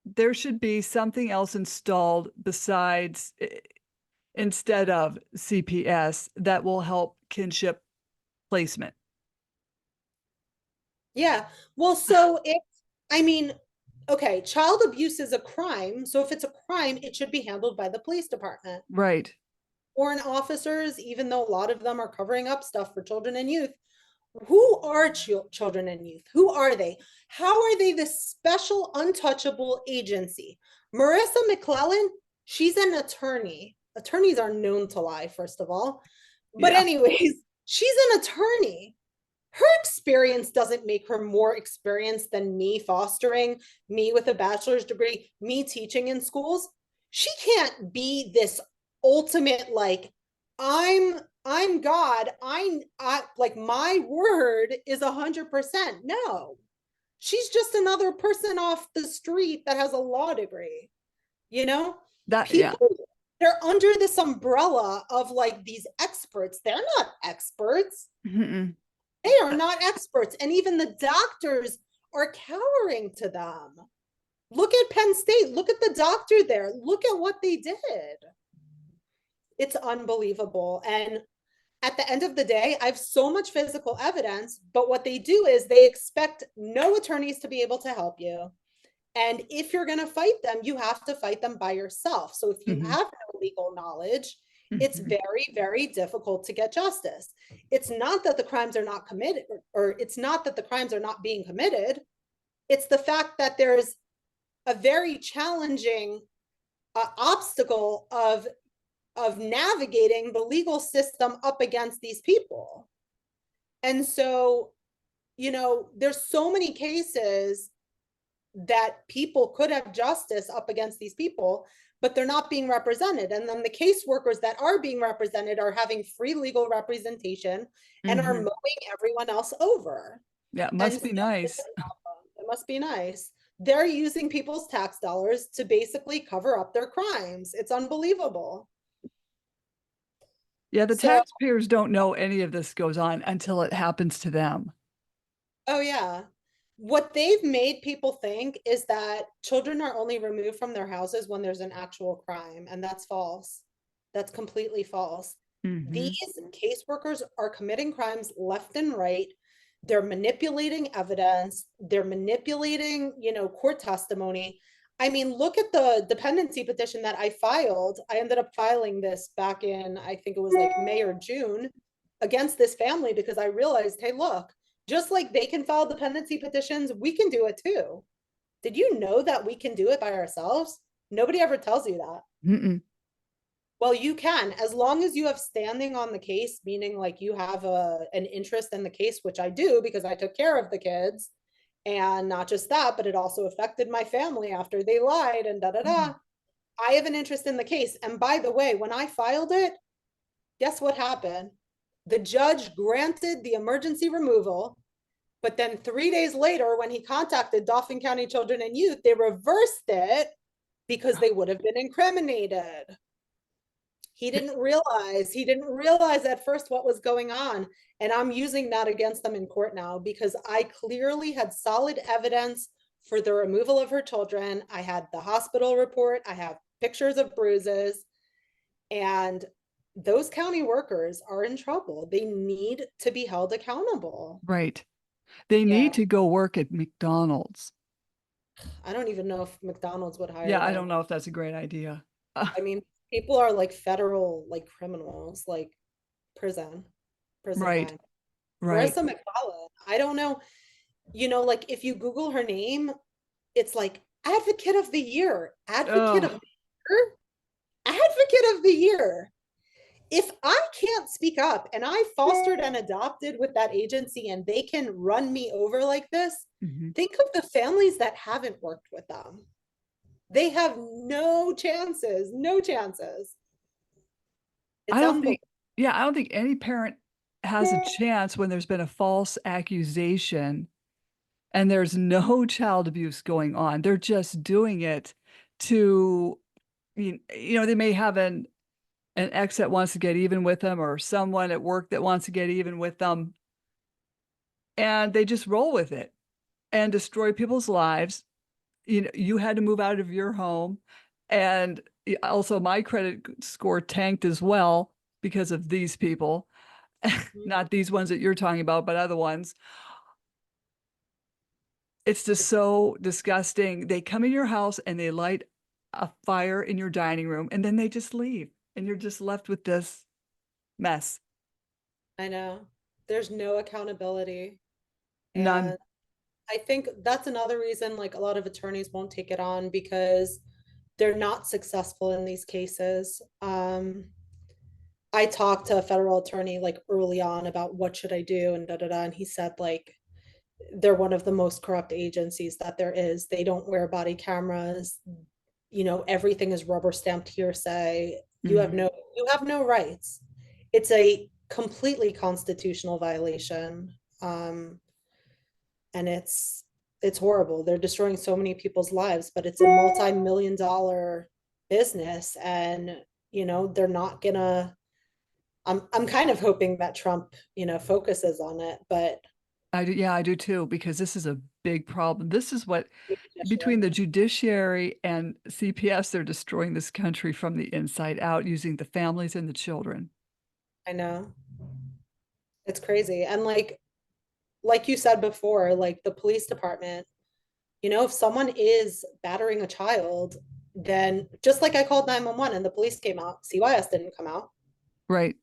there should be something else installed besides, instead of CPS, that will help kinship placement. Yeah. Well, so I mean, okay, child abuse is a crime. So if it's a crime, it should be handled by the police department. Right. Foreign officers, even though a lot of them are covering up stuff for children and youth. Who are children and youth? Who are they? How are they this special untouchable agency? Marissa McClellan, she's an attorney. Attorneys are known to lie, first of all. But Yeah. anyways, she's an attorney. Her experience doesn't make her more experienced than me fostering, me with a bachelor's degree, me teaching in schools. She can't be this ultimate, like, I'm God. I like, my word is 100%. No, she's just another person off the street that has a law degree. That, yeah. People, they're under this umbrella of like these experts. They're not experts. They are not experts. And even the doctors are cowering to them. Look at Penn State. Look at the doctor there. Look at what they did. It's unbelievable. And at the end of the day, I have so much physical evidence, but what they do is they expect no attorneys to be able to help you. And if you're going to fight them, you have to fight them by yourself. So if you have no legal knowledge, it's very, very difficult to get justice. It's not that the crimes are not committed, or it's not that the crimes are not being committed. It's the fact that there's a very challenging obstacle of navigating the legal system up against these people. And so, there's so many cases that people could have justice up against these people, but they're not being represented. And then the caseworkers that are being represented are having free legal representation and are mowing everyone else over. Yeah, it And must so be nice. it must be nice. They're using people's tax dollars to basically cover up their crimes. It's unbelievable. Yeah, the So, taxpayers don't know any of this goes on until it happens to them. oh yeah. What they've made people think is that children are only removed from their houses when there's an actual crime, and that's false. That's completely false. Hmm. These caseworkers are committing crimes left and right. They're manipulating evidence. They're manipulating, court testimony. I mean, look at the dependency petition that I filed. I ended up filing this back in, I think it was like May or June, against this family because I realized, hey, look, just like they can file dependency petitions, we can do it too. Did you know that we can do it by ourselves? Nobody ever tells you that. Mm-mm. Well, you can, as long as you have standing on the case, meaning like you have an interest in the case, which I do because I took care of the kids. And not just that, but it also affected my family after they lied and da da da. I have an interest in the case. And by the way, when I filed it, guess what happened? The judge granted the emergency removal, but then 3 days later, when he contacted Dauphin County Children and Youth, they reversed it because they would have been incriminated. He didn't realize at first what was going on. And I'm using that against them in court now because I clearly had solid evidence for the removal of her children. I had the hospital report, I have pictures of bruises, and those county workers are in trouble. They need to be held accountable. Right. They Yeah. need to go work at McDonald's. I don't even know if McDonald's would hire Yeah, I them. don't know if that's a great idea. I mean, people are like federal like criminals, like prison, prison Right, time. right. Marissa McFarland. I don't know. Like if you Google her name, it's like Advocate of the Year, Advocate of Oh, the Year, Advocate of the Year. If I can't speak up and I fostered and adopted with that agency and they can run me over like this, mhm. think of the families that haven't worked with them. They have no chances, no chances. I It's don't think, unbelievable. yeah, I don't think any parent has a chance when there's been a false accusation and there's no child abuse going on. They're just doing it to, they may have an ex that wants to get even with them or someone at work that wants to get even with them, and they just roll with it and destroy people's lives. You had to move out of your home, and also my credit score tanked as well because of these people. Not these ones that you're talking about, but other ones. It's just so disgusting. They come in your house and they light a fire in your dining room and then they just leave and you're just left with this mess. I know. There's no accountability. None. And I think that's another reason like a lot of attorneys won't take it on because they're not successful in these cases. I talked to a federal attorney like early on about what should I do and da da da, and he said like they're one of the most corrupt agencies that there is. They don't wear body cameras. Everything is rubber stamped hearsay. You have Mhm. no you have no rights. It's a completely constitutional violation. And it's horrible. They're destroying so many people's lives, but it's a multi-million dollar business and they're not gonna I'm kind of hoping that Trump, focuses on it, but I do, yeah, I do too, because this is a big problem. This is what, between the judiciary, judiciary and CPS, they're destroying this country from the inside out using the families and the children. I know. It's crazy. And like you said before, like the police department, if someone is battering a child, then just like I called 911 and the police came out, CYS didn't come out. Right.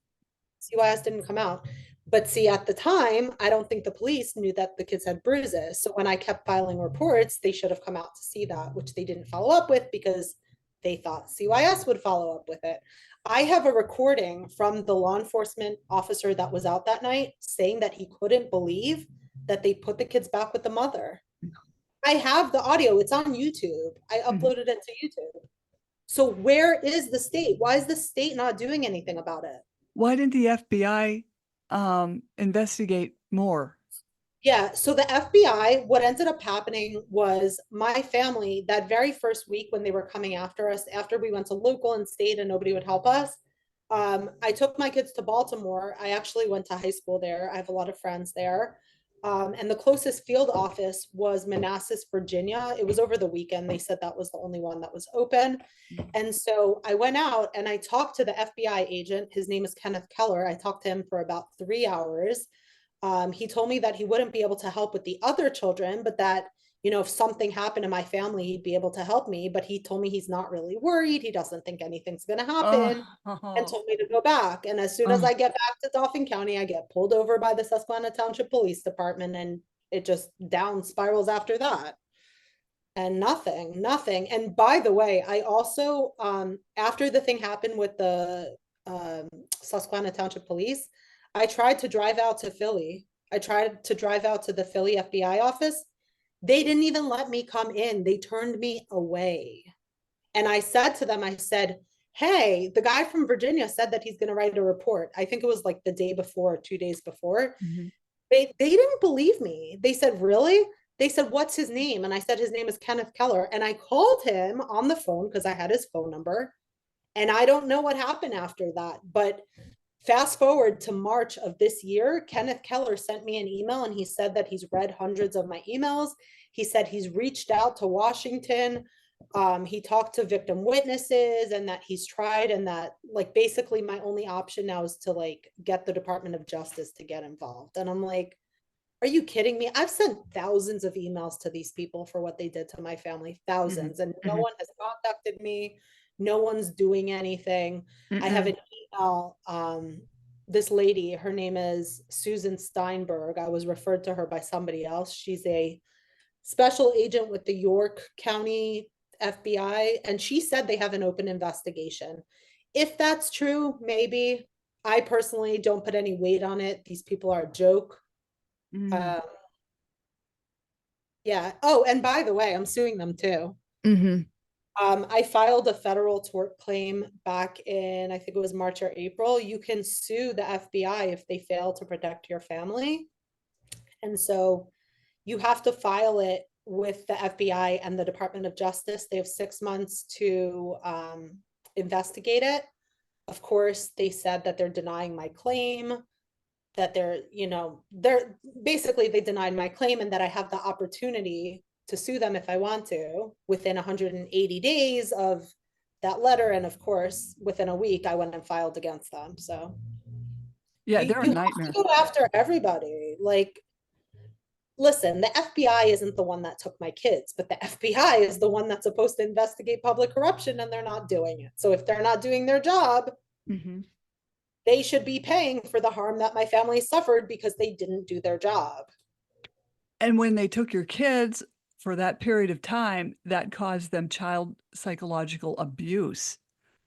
CYS didn't come out. But see, at the time, I don't think the police knew that the kids had bruises. So when I kept filing reports, they should have come out to see that, which they didn't follow up with because they thought CYS would follow up with it. I have a recording from the law enforcement officer that was out that night saying that he couldn't believe that they put the kids back with the mother. I have the audio, it's on YouTube. I uploaded it to YouTube. So where is the state? Why is the state not doing anything about it? Why didn't the FBI investigate more? Yeah, so the FBI, what ended up happening was my family, that very first week when they were coming after us, after we went to local and state and nobody would help us, I took my kids to Baltimore. I actually went to high school there. I have a lot of friends there. And the closest field office was Manassas, Virginia. It was over the weekend. They said that was the only one that was open. And so I went out and I talked to the FBI agent. His name is Kenneth Keller. I talked to him for about 3 hours. He told me that he wouldn't be able to help with the other children, but that, you know, if something happened to my family, he'd be able to help me. But he told me he's not really worried. He doesn't think anything's going to happen and told me to go back. And as soon as I get back to Dauphin County, I get pulled over by the Susquehanna Township Police Department and it just down spirals after that. And nothing. And by the way, I also, after the thing happened with the Susquehanna Township Police, I tried to drive out to Philly. I tried to drive out to the Philly FBI office. They didn't even let me come in. They turned me away. And I said to them, I said, hey, the guy from Virginia said that he's going to write a report. I think it was like the day before, 2 days before. They didn't believe me. They said, really? They said, what's his name? And I said, his name is Kenneth Keller. And I called him on the phone because I had his phone number. And I don't know what happened after that. But fast forward to March of this year, Kenneth Keller sent me an email and he said that he's read hundreds of my emails. He said he's reached out to Washington. He talked to victim witnesses and that he's tried, and that like basically my only option now is to like get the Department of Justice to get involved. And I'm like, are you kidding me? I've sent thousands of emails to these people for what they did to my family, thousands, and no one has contacted me. No one's doing anything. I have an email. This lady, her name is Susan Steinberg. I was referred to her by somebody else. She's a special agent with the York County FBI, and she said they have an open investigation. If that's true, maybe. I personally don't put any weight on it. These people are a joke. Yeah. Oh, and by the way, I'm suing them too. I filed a federal tort claim back in, I think it was March or April. You can sue the FBI if they fail to protect your family. And so you have to file it with the FBI and the Department of Justice. They have 6 months to investigate it. Of course, they said that they're denying my claim, that they're basically, they denied my claim and that I have the opportunity to sue them if I want to within 180 days of that letter. And of course, within a week, I went and filed against them. So yeah, they're a you nightmare. have to go after everybody. Like, listen, the FBI isn't the one that took my kids, but the FBI is the one that's supposed to investigate public corruption, and they're not doing it. So if they're not doing their job, they should be paying for the harm that my family suffered because they didn't do their job. And when they took your kids for that period of time, that caused them child psychological abuse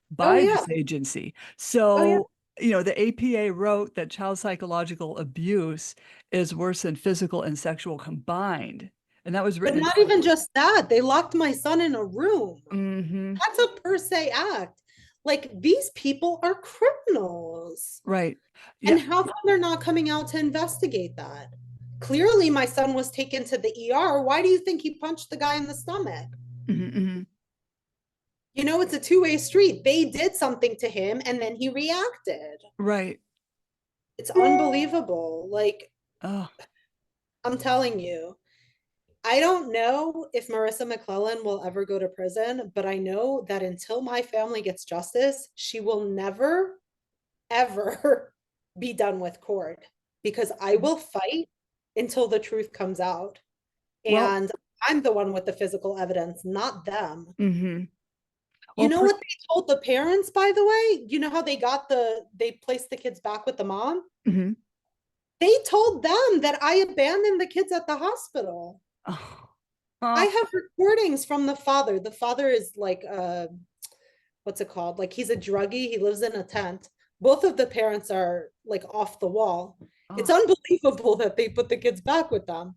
by this agency. So, you know, the APA wrote that child psychological abuse is worse than physical and sexual combined. And that was written. But not even just that. They locked my son in a room. Mm-hmm. That's a per se act. Like, these people are criminals. Right. And how come they're not coming out to investigate that? Clearly, my son was taken to the ER. Why do you think he punched the guy in the stomach? You know, it's a two-way street. They did something to him and then he reacted. Right. It's unbelievable. Like, oh, I'm telling you, I don't know if Marissa McClellan will ever go to prison, but I know that until my family gets justice, she will never, ever be done with court, because I will fight until the truth comes out. well, And I'm the one with the physical evidence, not them. Well, You know what they told the parents, by the way? You know how they placed the kids back with the mom? They told them that I abandoned the kids at the hospital. Oh, I oh, have recordings from the father. The father is like what's it called? Like he's a druggie. He lives in a tent. Both of the parents are like off the wall. It's oh. unbelievable that they put the kids back with them.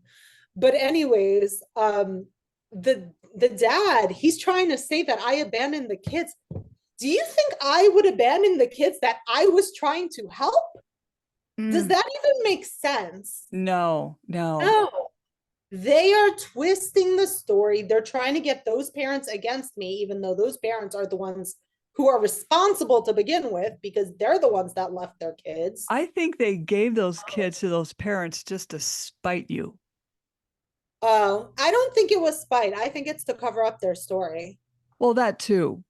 But anyways, the dad, he's trying to say that I abandoned the kids. Do you think I would abandon the kids that I was trying to help? Does Mm. that even make sense? No, no. No. They are twisting the story. They're trying to get those parents against me, even though those parents are the ones who are responsible to begin with, because they're the ones that left their kids. I think they gave those kids to those parents just to spite you. Oh, I don't think it was spite. I think it's to cover up their story. Well, that too.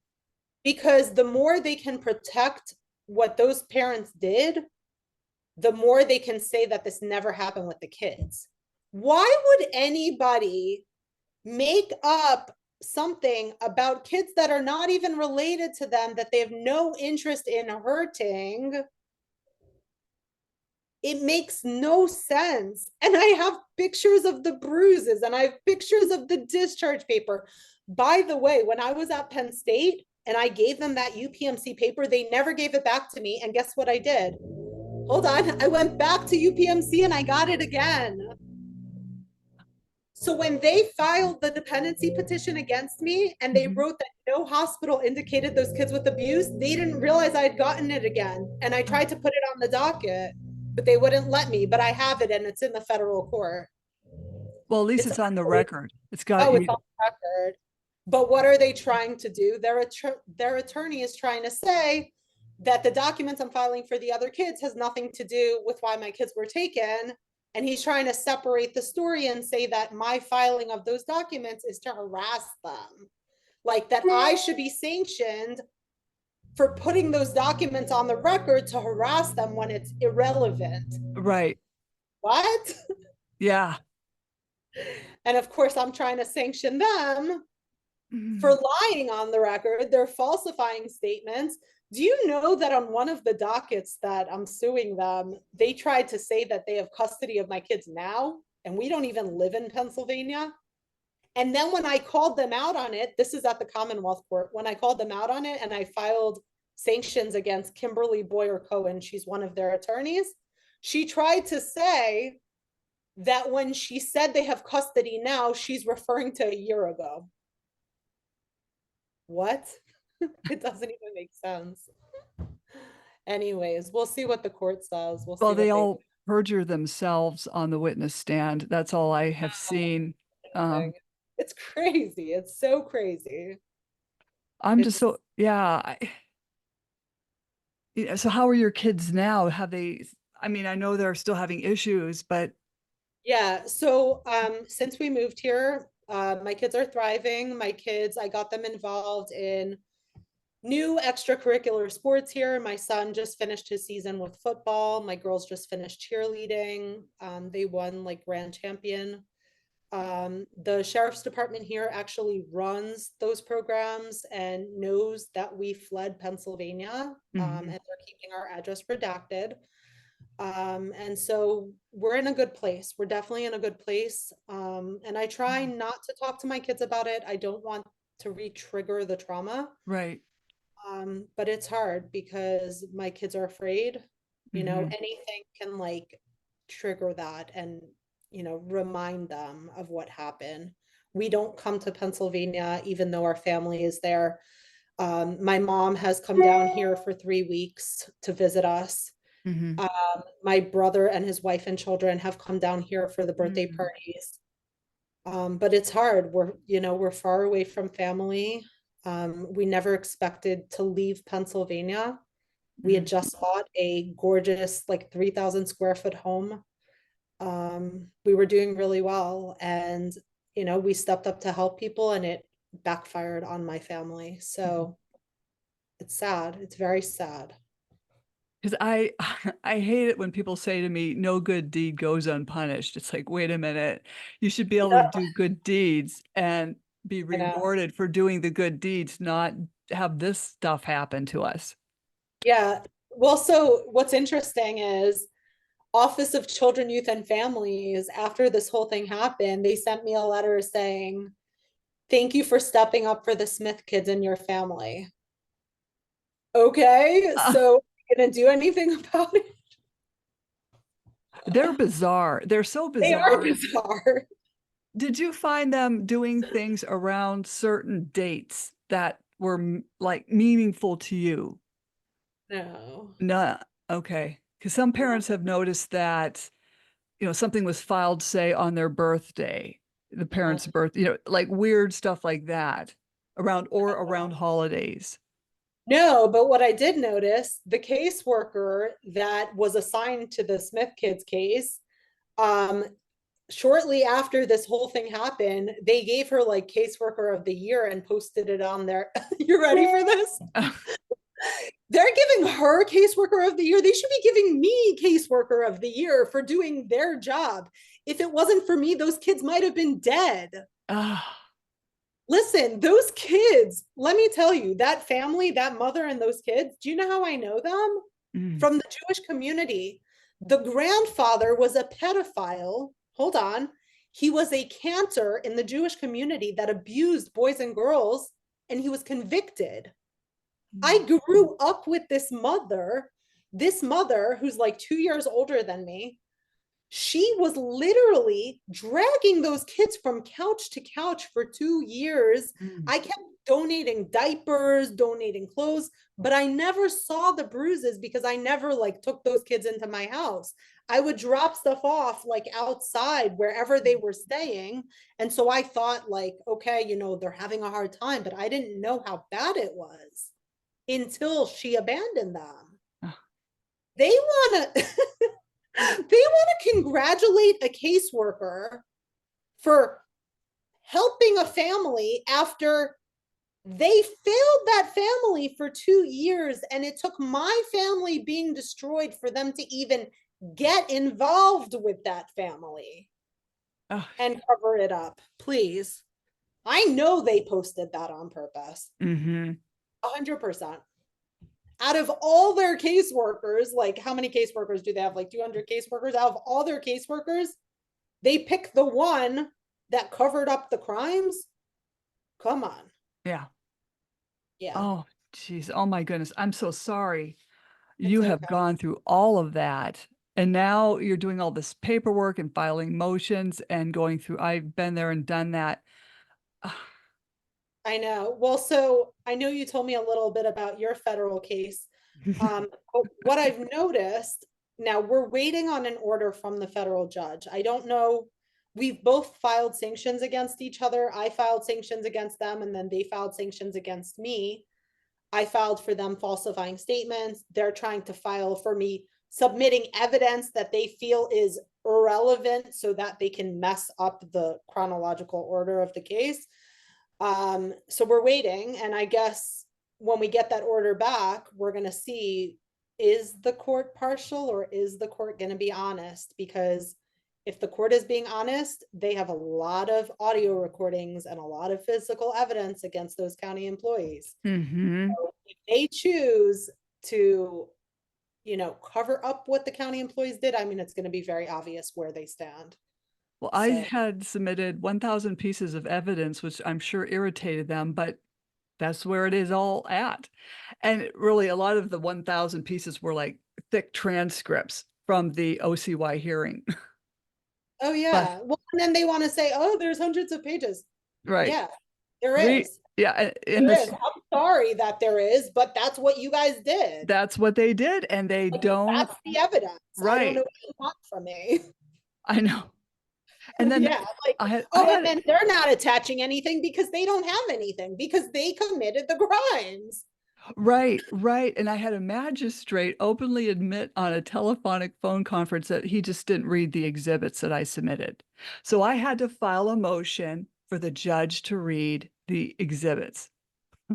Because the more they can protect what those parents did, the more they can say that this never happened with the kids. Why would anybody make up something about kids that are not even related to them, that they have no interest in hurting? It makes no sense. And I have pictures of the bruises and I have pictures of the discharge paper. By the way, when I was at Penn State and I gave them that UPMC paper, they never gave it back to me. And guess what I did? Hold on. I went back to UPMC and I got it again. So when they filed the dependency petition against me and they wrote that no hospital indicated those kids with abuse, they didn't realize I had gotten it again. And I tried to put it on the docket, but they wouldn't let me. But I have it and it's in the federal court. Well, at least It's it's on the actually, record. It's got oh, it's you. on the record. But what are they trying to do? Their attorney is trying to say that the documents I'm filing for the other kids has nothing to do with why my kids were taken. And he's trying to separate the story and say that my filing of those documents is to harass them. Like that I should be sanctioned for putting those documents on the record to harass them when it's irrelevant. Right. What? Yeah. And of course, I'm trying to sanction them for Mm. lying on the record. They're falsifying statements. Do you know that on one of the dockets that I'm suing them, they tried to say that they have custody of my kids now, and we don't even live in Pennsylvania? And then when I called them out on it, this is at the Commonwealth Court, when I called them out on it and I filed sanctions against Kimberly Boyer Cohen, she's one of their attorneys, she tried to say that when she said they have custody now, she's referring to a year ago. What? It doesn't even make sense. Anyways, we'll see what the court says. We'll Well, see they what they all perjure themselves on the witness stand. That's all I have seen. think. It's crazy. It's so crazy. I'm just It's so, yeah. Yeah, so how are your kids now? Have they, I mean, I know they're still having issues, but yeah. So since we moved here, my kids are thriving. My kids, I got them involved in new extracurricular sports here. My son just finished his season with football. My girls just finished cheerleading. They won like grand champion. The sheriff's department here actually runs those programs and knows that we fled Pennsylvania, and they're keeping our address redacted. And so we're in a good place. We're definitely in a good place. And I try not to talk to my kids about it. I don't want to re-trigger the trauma. right. But it's hard because my kids are afraid. You know, Mhm. anything can like trigger that and, you know, remind them of what happened. We don't come to Pennsylvania, even though our family is there. My mom has come down here for 3 weeks to visit us. Mhm. My brother and his wife and children have come down here for the birthday Mhm. parties. But it's hard. We're far away from family. We never expected to leave Pennsylvania. We had Mhm. just bought a gorgeous, like 3,000 square foot home. We were doing really well, and we stepped up to help people, and it backfired on my family. Mhm. So it's sad. It's very sad. Because I I hate it when people say to me, no good deed goes unpunished. It's like, wait a minute, you should be able to do good deeds and be I know. rewarded for doing the good deeds, not have this stuff happen to us. Yeah. Well, so what's interesting is Office of Children, Youth, and Families, after this whole thing happened, they sent me a letter saying, "Thank you for stepping up for the Smith kids in your family." Okay, Uh, so gonna do anything about it? they're bizarre. They're so They are bizarre. bizarre. Did you find them doing things around certain dates that were like meaningful to you? No. No. Okay. Because some parents have noticed that, something was filed, say, on their birthday, the parents' birth, like weird stuff like that around holidays. No, but what I did notice, the caseworker that was assigned to the Smith kids case, um, shortly after this whole thing happened, they gave her like caseworker of the year and posted it on there. You ready for this? They're giving her caseworker of the year. They should be giving me caseworker of the year for doing their job. If it wasn't for me, those kids might have been dead. Ah, Listen, those kids, let me tell you, that family, that mother and those kids, do you know how I know them? mm, From the Jewish community. The grandfather was a pedophile. Hold on. He was a cantor in the Jewish community that abused boys and girls, and he was convicted. I grew up with this mother who's like 2 years older than me. She was literally dragging those kids from couch to couch for 2 years. mm. I kept donating diapers, donating clothes, but I never saw the bruises because I never like took those kids into my house. I would drop stuff off like outside wherever they were staying. And so I thought like, okay, they're having a hard time, but I didn't know how bad it was until she abandoned them. Ah, They want to they want to congratulate a caseworker for helping a family after they failed that family for 2 years, and it took my family being destroyed for them to even get involved with that family ah, and cover it up. Please. I know they posted that on purpose. mhm. 100%. Out of all their caseworkers, like how many caseworkers do they have? Like 200 caseworkers. Out of all their caseworkers, they pick the one that covered up the crimes. Come on. Yeah. Yeah, Oh, geez. Oh my goodness. I'm so sorry. You it's have okay. gone through all of that. And now you're doing all this paperwork and filing motions and going through. I've been there and done that. Ah, I know. Well, so I know you told me a little bit about your federal case. But what I've noticed now, we're waiting on an order from the federal judge. I don't know. We've both filed sanctions against each other. I filed sanctions against them, and then they filed sanctions against me. I filed for them falsifying statements. They're trying to file for me submitting evidence that they feel is irrelevant so that they can mess up the chronological order of the case. So we're waiting, and I guess when we get that order back, we're going to see, is the court partial or is the court going to be honest? Because if the court is being honest, they have a lot of audio recordings and a lot of physical evidence against those county employees. mm-hmm. So if they choose to, cover up what the county employees did, I mean, it's going to be very obvious where they stand. Well, I So, had submitted 1,000 pieces of evidence, which I'm sure irritated them, but that's where it is all at. And really, a lot of the 1,000 pieces were like thick transcripts from the OCY hearing. oh But yeah. Well, and then they want to say, oh, there's hundreds of pages. right, Yeah, there is. yeah, and There this is. I'm sorry that there is, but that's what you guys did. that's what they did, and they Like, don't. that's the evidence. I don't know Right, what you want from me. I know. And then Yeah, like, I oh, and had then they're not attaching anything because they don't have anything because they committed the crimes. right, and I had a magistrate openly admit on a telephonic phone conference that he just didn't read the exhibits that I submitted. So I had to file a motion for the judge to read the exhibits.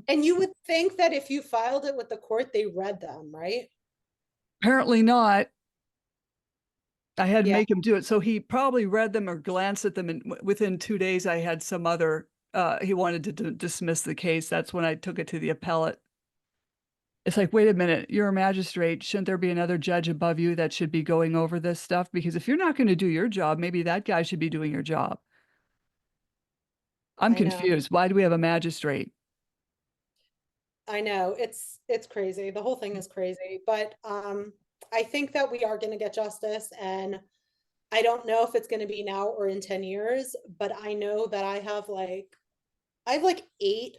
And you would think that if you filed it with the court, they read them, right? Apparently not. I had to Yeah. make him do it. So he probably read them or glanced at them, and within 2 days, I had some other. He wanted to dismiss the case. That's when I took it to the appellate. It's like, wait a minute, you're a magistrate. Shouldn't there be another judge above you that should be going over this stuff? Because if you're not going to do your job, maybe that guy should be doing your job. I'm I know. confused. Why do we have a magistrate? I know. It's crazy. The whole thing is crazy. But I think that we are going to get justice, and I don't know if it's going to be now or in 10 years, but I know that I have like eight.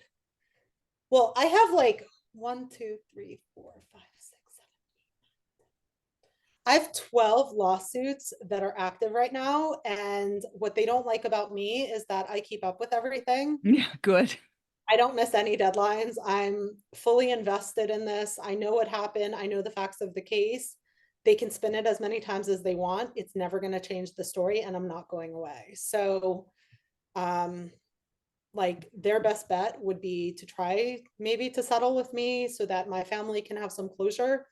Well, I have like one, two, three, four, five, six, seven. I have 12 lawsuits that are active right now. And what they don't like about me is that I keep up with everything. Yeah, good. I don't miss any deadlines. I'm fully invested in this. I know what happened. I know the facts of the case. They can spin it as many times as they want. It's never going to change the story, and I'm not going away. So, um, like their best bet would be to try maybe to settle with me so that my family can have some closure.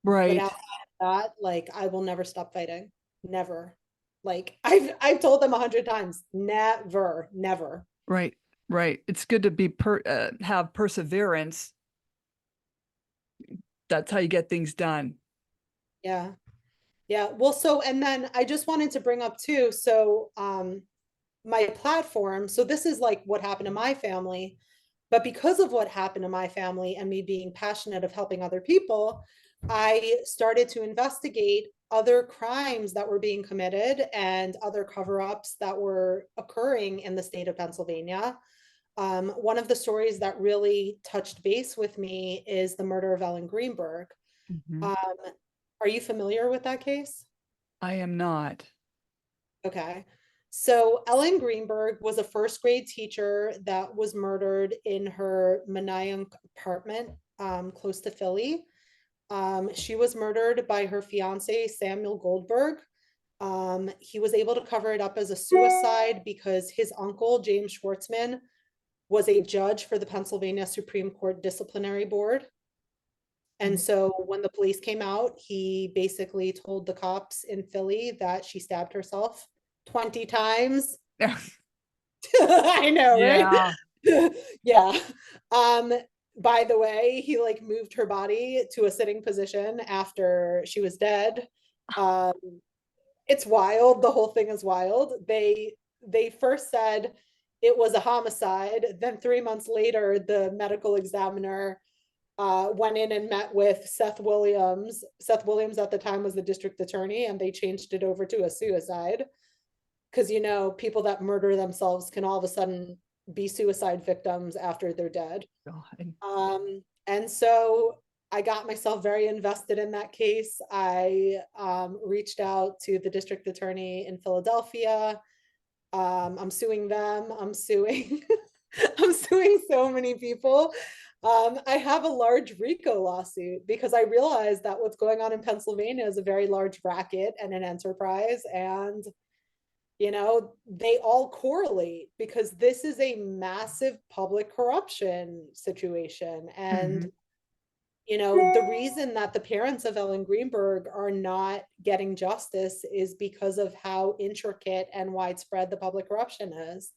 But Right, outside of that, like I will never stop fighting. Never. Like I've told them 100 times, never, never. right, right. It's good to be have perseverance. That's how you get things done. Yeah. Yeah. Well, so and then I just wanted to bring up too. So my platform, so this is like what happened to my family. But because of what happened to my family and me being passionate of helping other people, I started to investigate other crimes that were being committed and other cover-ups that were occurring in the state of Pennsylvania. One of the stories that really touched base with me is the murder of Ellen Greenberg. Mhm. Um, are you familiar with that case? I am not. Okay. So Ellen Greenberg was a first grade teacher that was murdered in her Manayunk apartment close to Philly. She was murdered by her fiance, Samuel Goldberg. He was able to cover it up as a suicide because his uncle, James Schwartzman, was a judge for the Pennsylvania Supreme Court Disciplinary Board. And so when the police came out, he basically told the cops in Philly that she stabbed herself 20 times. I know, right? Yeah. Yeah. Um, by the way, he like moved her body to a sitting position after she was dead. Um, it's wild. The whole thing is wild. They first said it was a homicide. Then 3 months later, the medical examiner went in and met with Seth Williams. Seth Williams at the time was the district attorney, and they changed it over to a suicide. Because, you know, people that murder themselves can all of a sudden be suicide victims after they're dead. God. And so I got myself very invested in that case. I reached out to the district attorney in Philadelphia. I'm suing them. I'm suing. I'm suing so many people. I have a large RICO lawsuit because I realized that what's going on in Pennsylvania is a very large racket and an enterprise. And, you know, they all correlate because this is a massive public corruption situation. And, Mhm. you know, the reason that the parents of Ellen Greenberg are not getting justice is because of how intricate and widespread the public corruption is.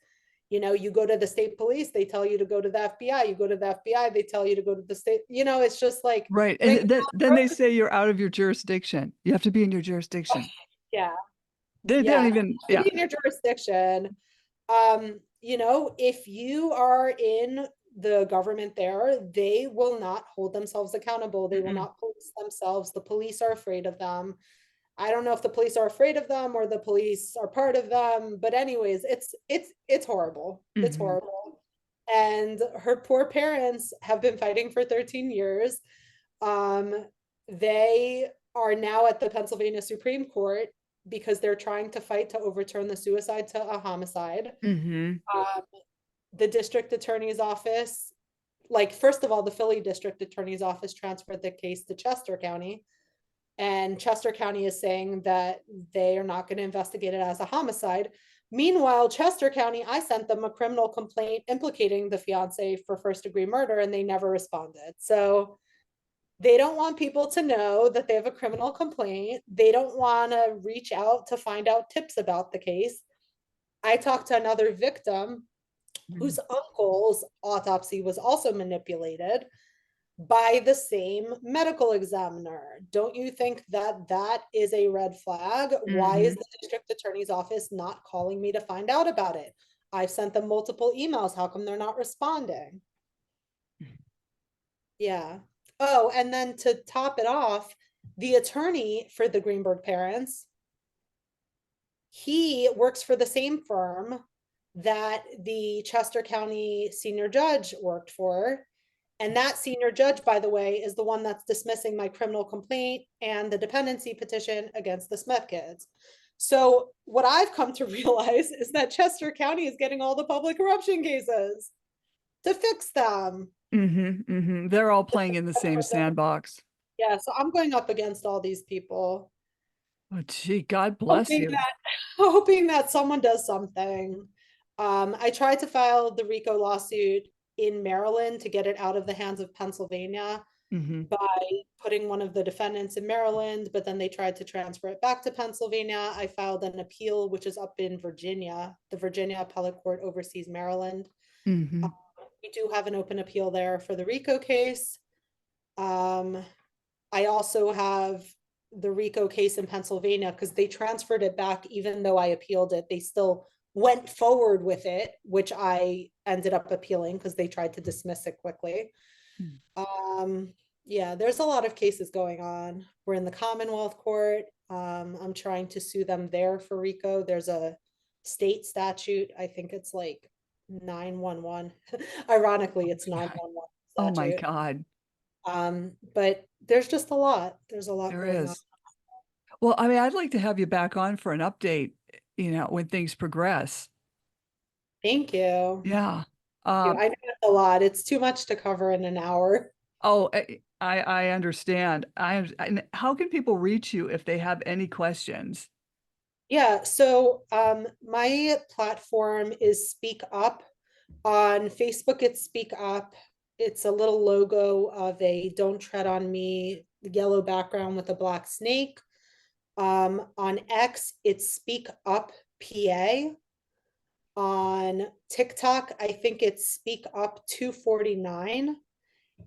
You know, you go to the state police, they tell you to go to the FBI. You go to the FBI, they tell you to go to the state. You know, it's just like, Right. think And then they say you're out of your jurisdiction. You have to be in your jurisdiction. yeah, They don't yeah, even, to yeah. be in your jurisdiction. You know, if you are in the government there, they will not hold themselves accountable. They will Mm-mm. not police themselves. The police are afraid of them. I don't know if the police are afraid of them or the police are part of them, but anyways, it's horrible. It's Mhm. horrible. And her poor parents have been fighting for 13 years. Um, they are now at the Pennsylvania Supreme Court because they're trying to fight to overturn the suicide to a homicide. Mhm. Um, the district attorney's office, like, first of all, the Philly district attorney's office transferred the case to Chester County. And Chester County is saying that they are not going to investigate it as a homicide. Meanwhile, Chester County, I sent them a criminal complaint implicating the fiance for first degree murder, and they never responded. So they don't want people to know that they have a criminal complaint. They don't want to reach out to find out tips about the case. I talked to another victim Mhm. whose uncle's autopsy was also manipulated. by the same medical examiner. Don't you think that that is a red flag? Why is Mhm. the district attorney's office not calling me to find out about it? I've sent them multiple emails. How come they're not responding? Yeah. Oh, and then to top it off, the attorney for the Greenberg parents, he works for the same firm that the Chester County senior judge worked for. And that senior judge, by the way, is the one that's dismissing my criminal complaint and the dependency petition against the Smith kids. So what I've come to realize is that Chester County is getting all the public corruption cases to fix them. They're all playing in the same sandbox. Yeah, so I'm going up against all these people, Oh, gee, God bless hoping you. that hoping that someone does something. I tried to file the RICO lawsuit in Maryland to get it out of the hands of Pennsylvania Hmm. by putting one of the defendants in Maryland, but then they tried to transfer it back to Pennsylvania. I filed an appeal, which is up in Virginia. The Virginia Appellate Court oversees Maryland. Hmm. We do have an open appeal there for the RICO case. I also have the RICO case in Pennsylvania because they transferred it back, even though I appealed it. They still went forward with it, which I ended up appealing because they tried to dismiss it quickly. Um, yeah, there's a lot of cases going on. We're in the Commonwealth Court. I'm trying to sue them there for RICO. There's a state statute. I think it's like 911. Ironically, it's God. 911 Oh my statute. God. But there's just a lot. There's a lot There going on. is. Well, I mean, I'd like to have you back on for an update, when things progress. Thank you. Yeah. I know it's a lot. It's too much to cover in an hour. Oh, I understand. And how can people reach you if they have any questions? Yeah, so my platform is Speak Up. On Facebook, it's Speak Up. It's a little logo of a Don't Tread on Me yellow background with a black snake. On X, it's Speak Up PA. On TikTok, I think it's Speak Up 249.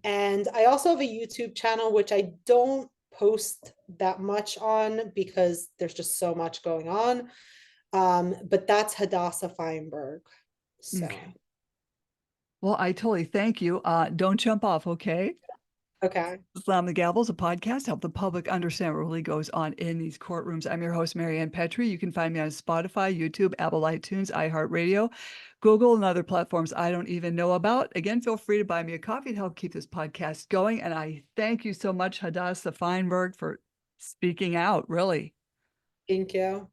And I also have a YouTube channel, which I don't post that much on because there's just so much going on. But that's Hadassah Feinberg. So, Okay. Well, I totally thank you. Don't jump off, okay? okay. Slam the Gavel is a podcast to help the public understand what really goes on in these courtrooms. I'm your host, Maryann Petri. You can find me on Spotify, YouTube, Apple iTunes, iHeartRadio, Google, and other platforms I don't even know about. Again, feel free to buy me a coffee to help keep this podcast going. And I thank you so much, Hadassah Feinberg, for speaking out, really. Thank you.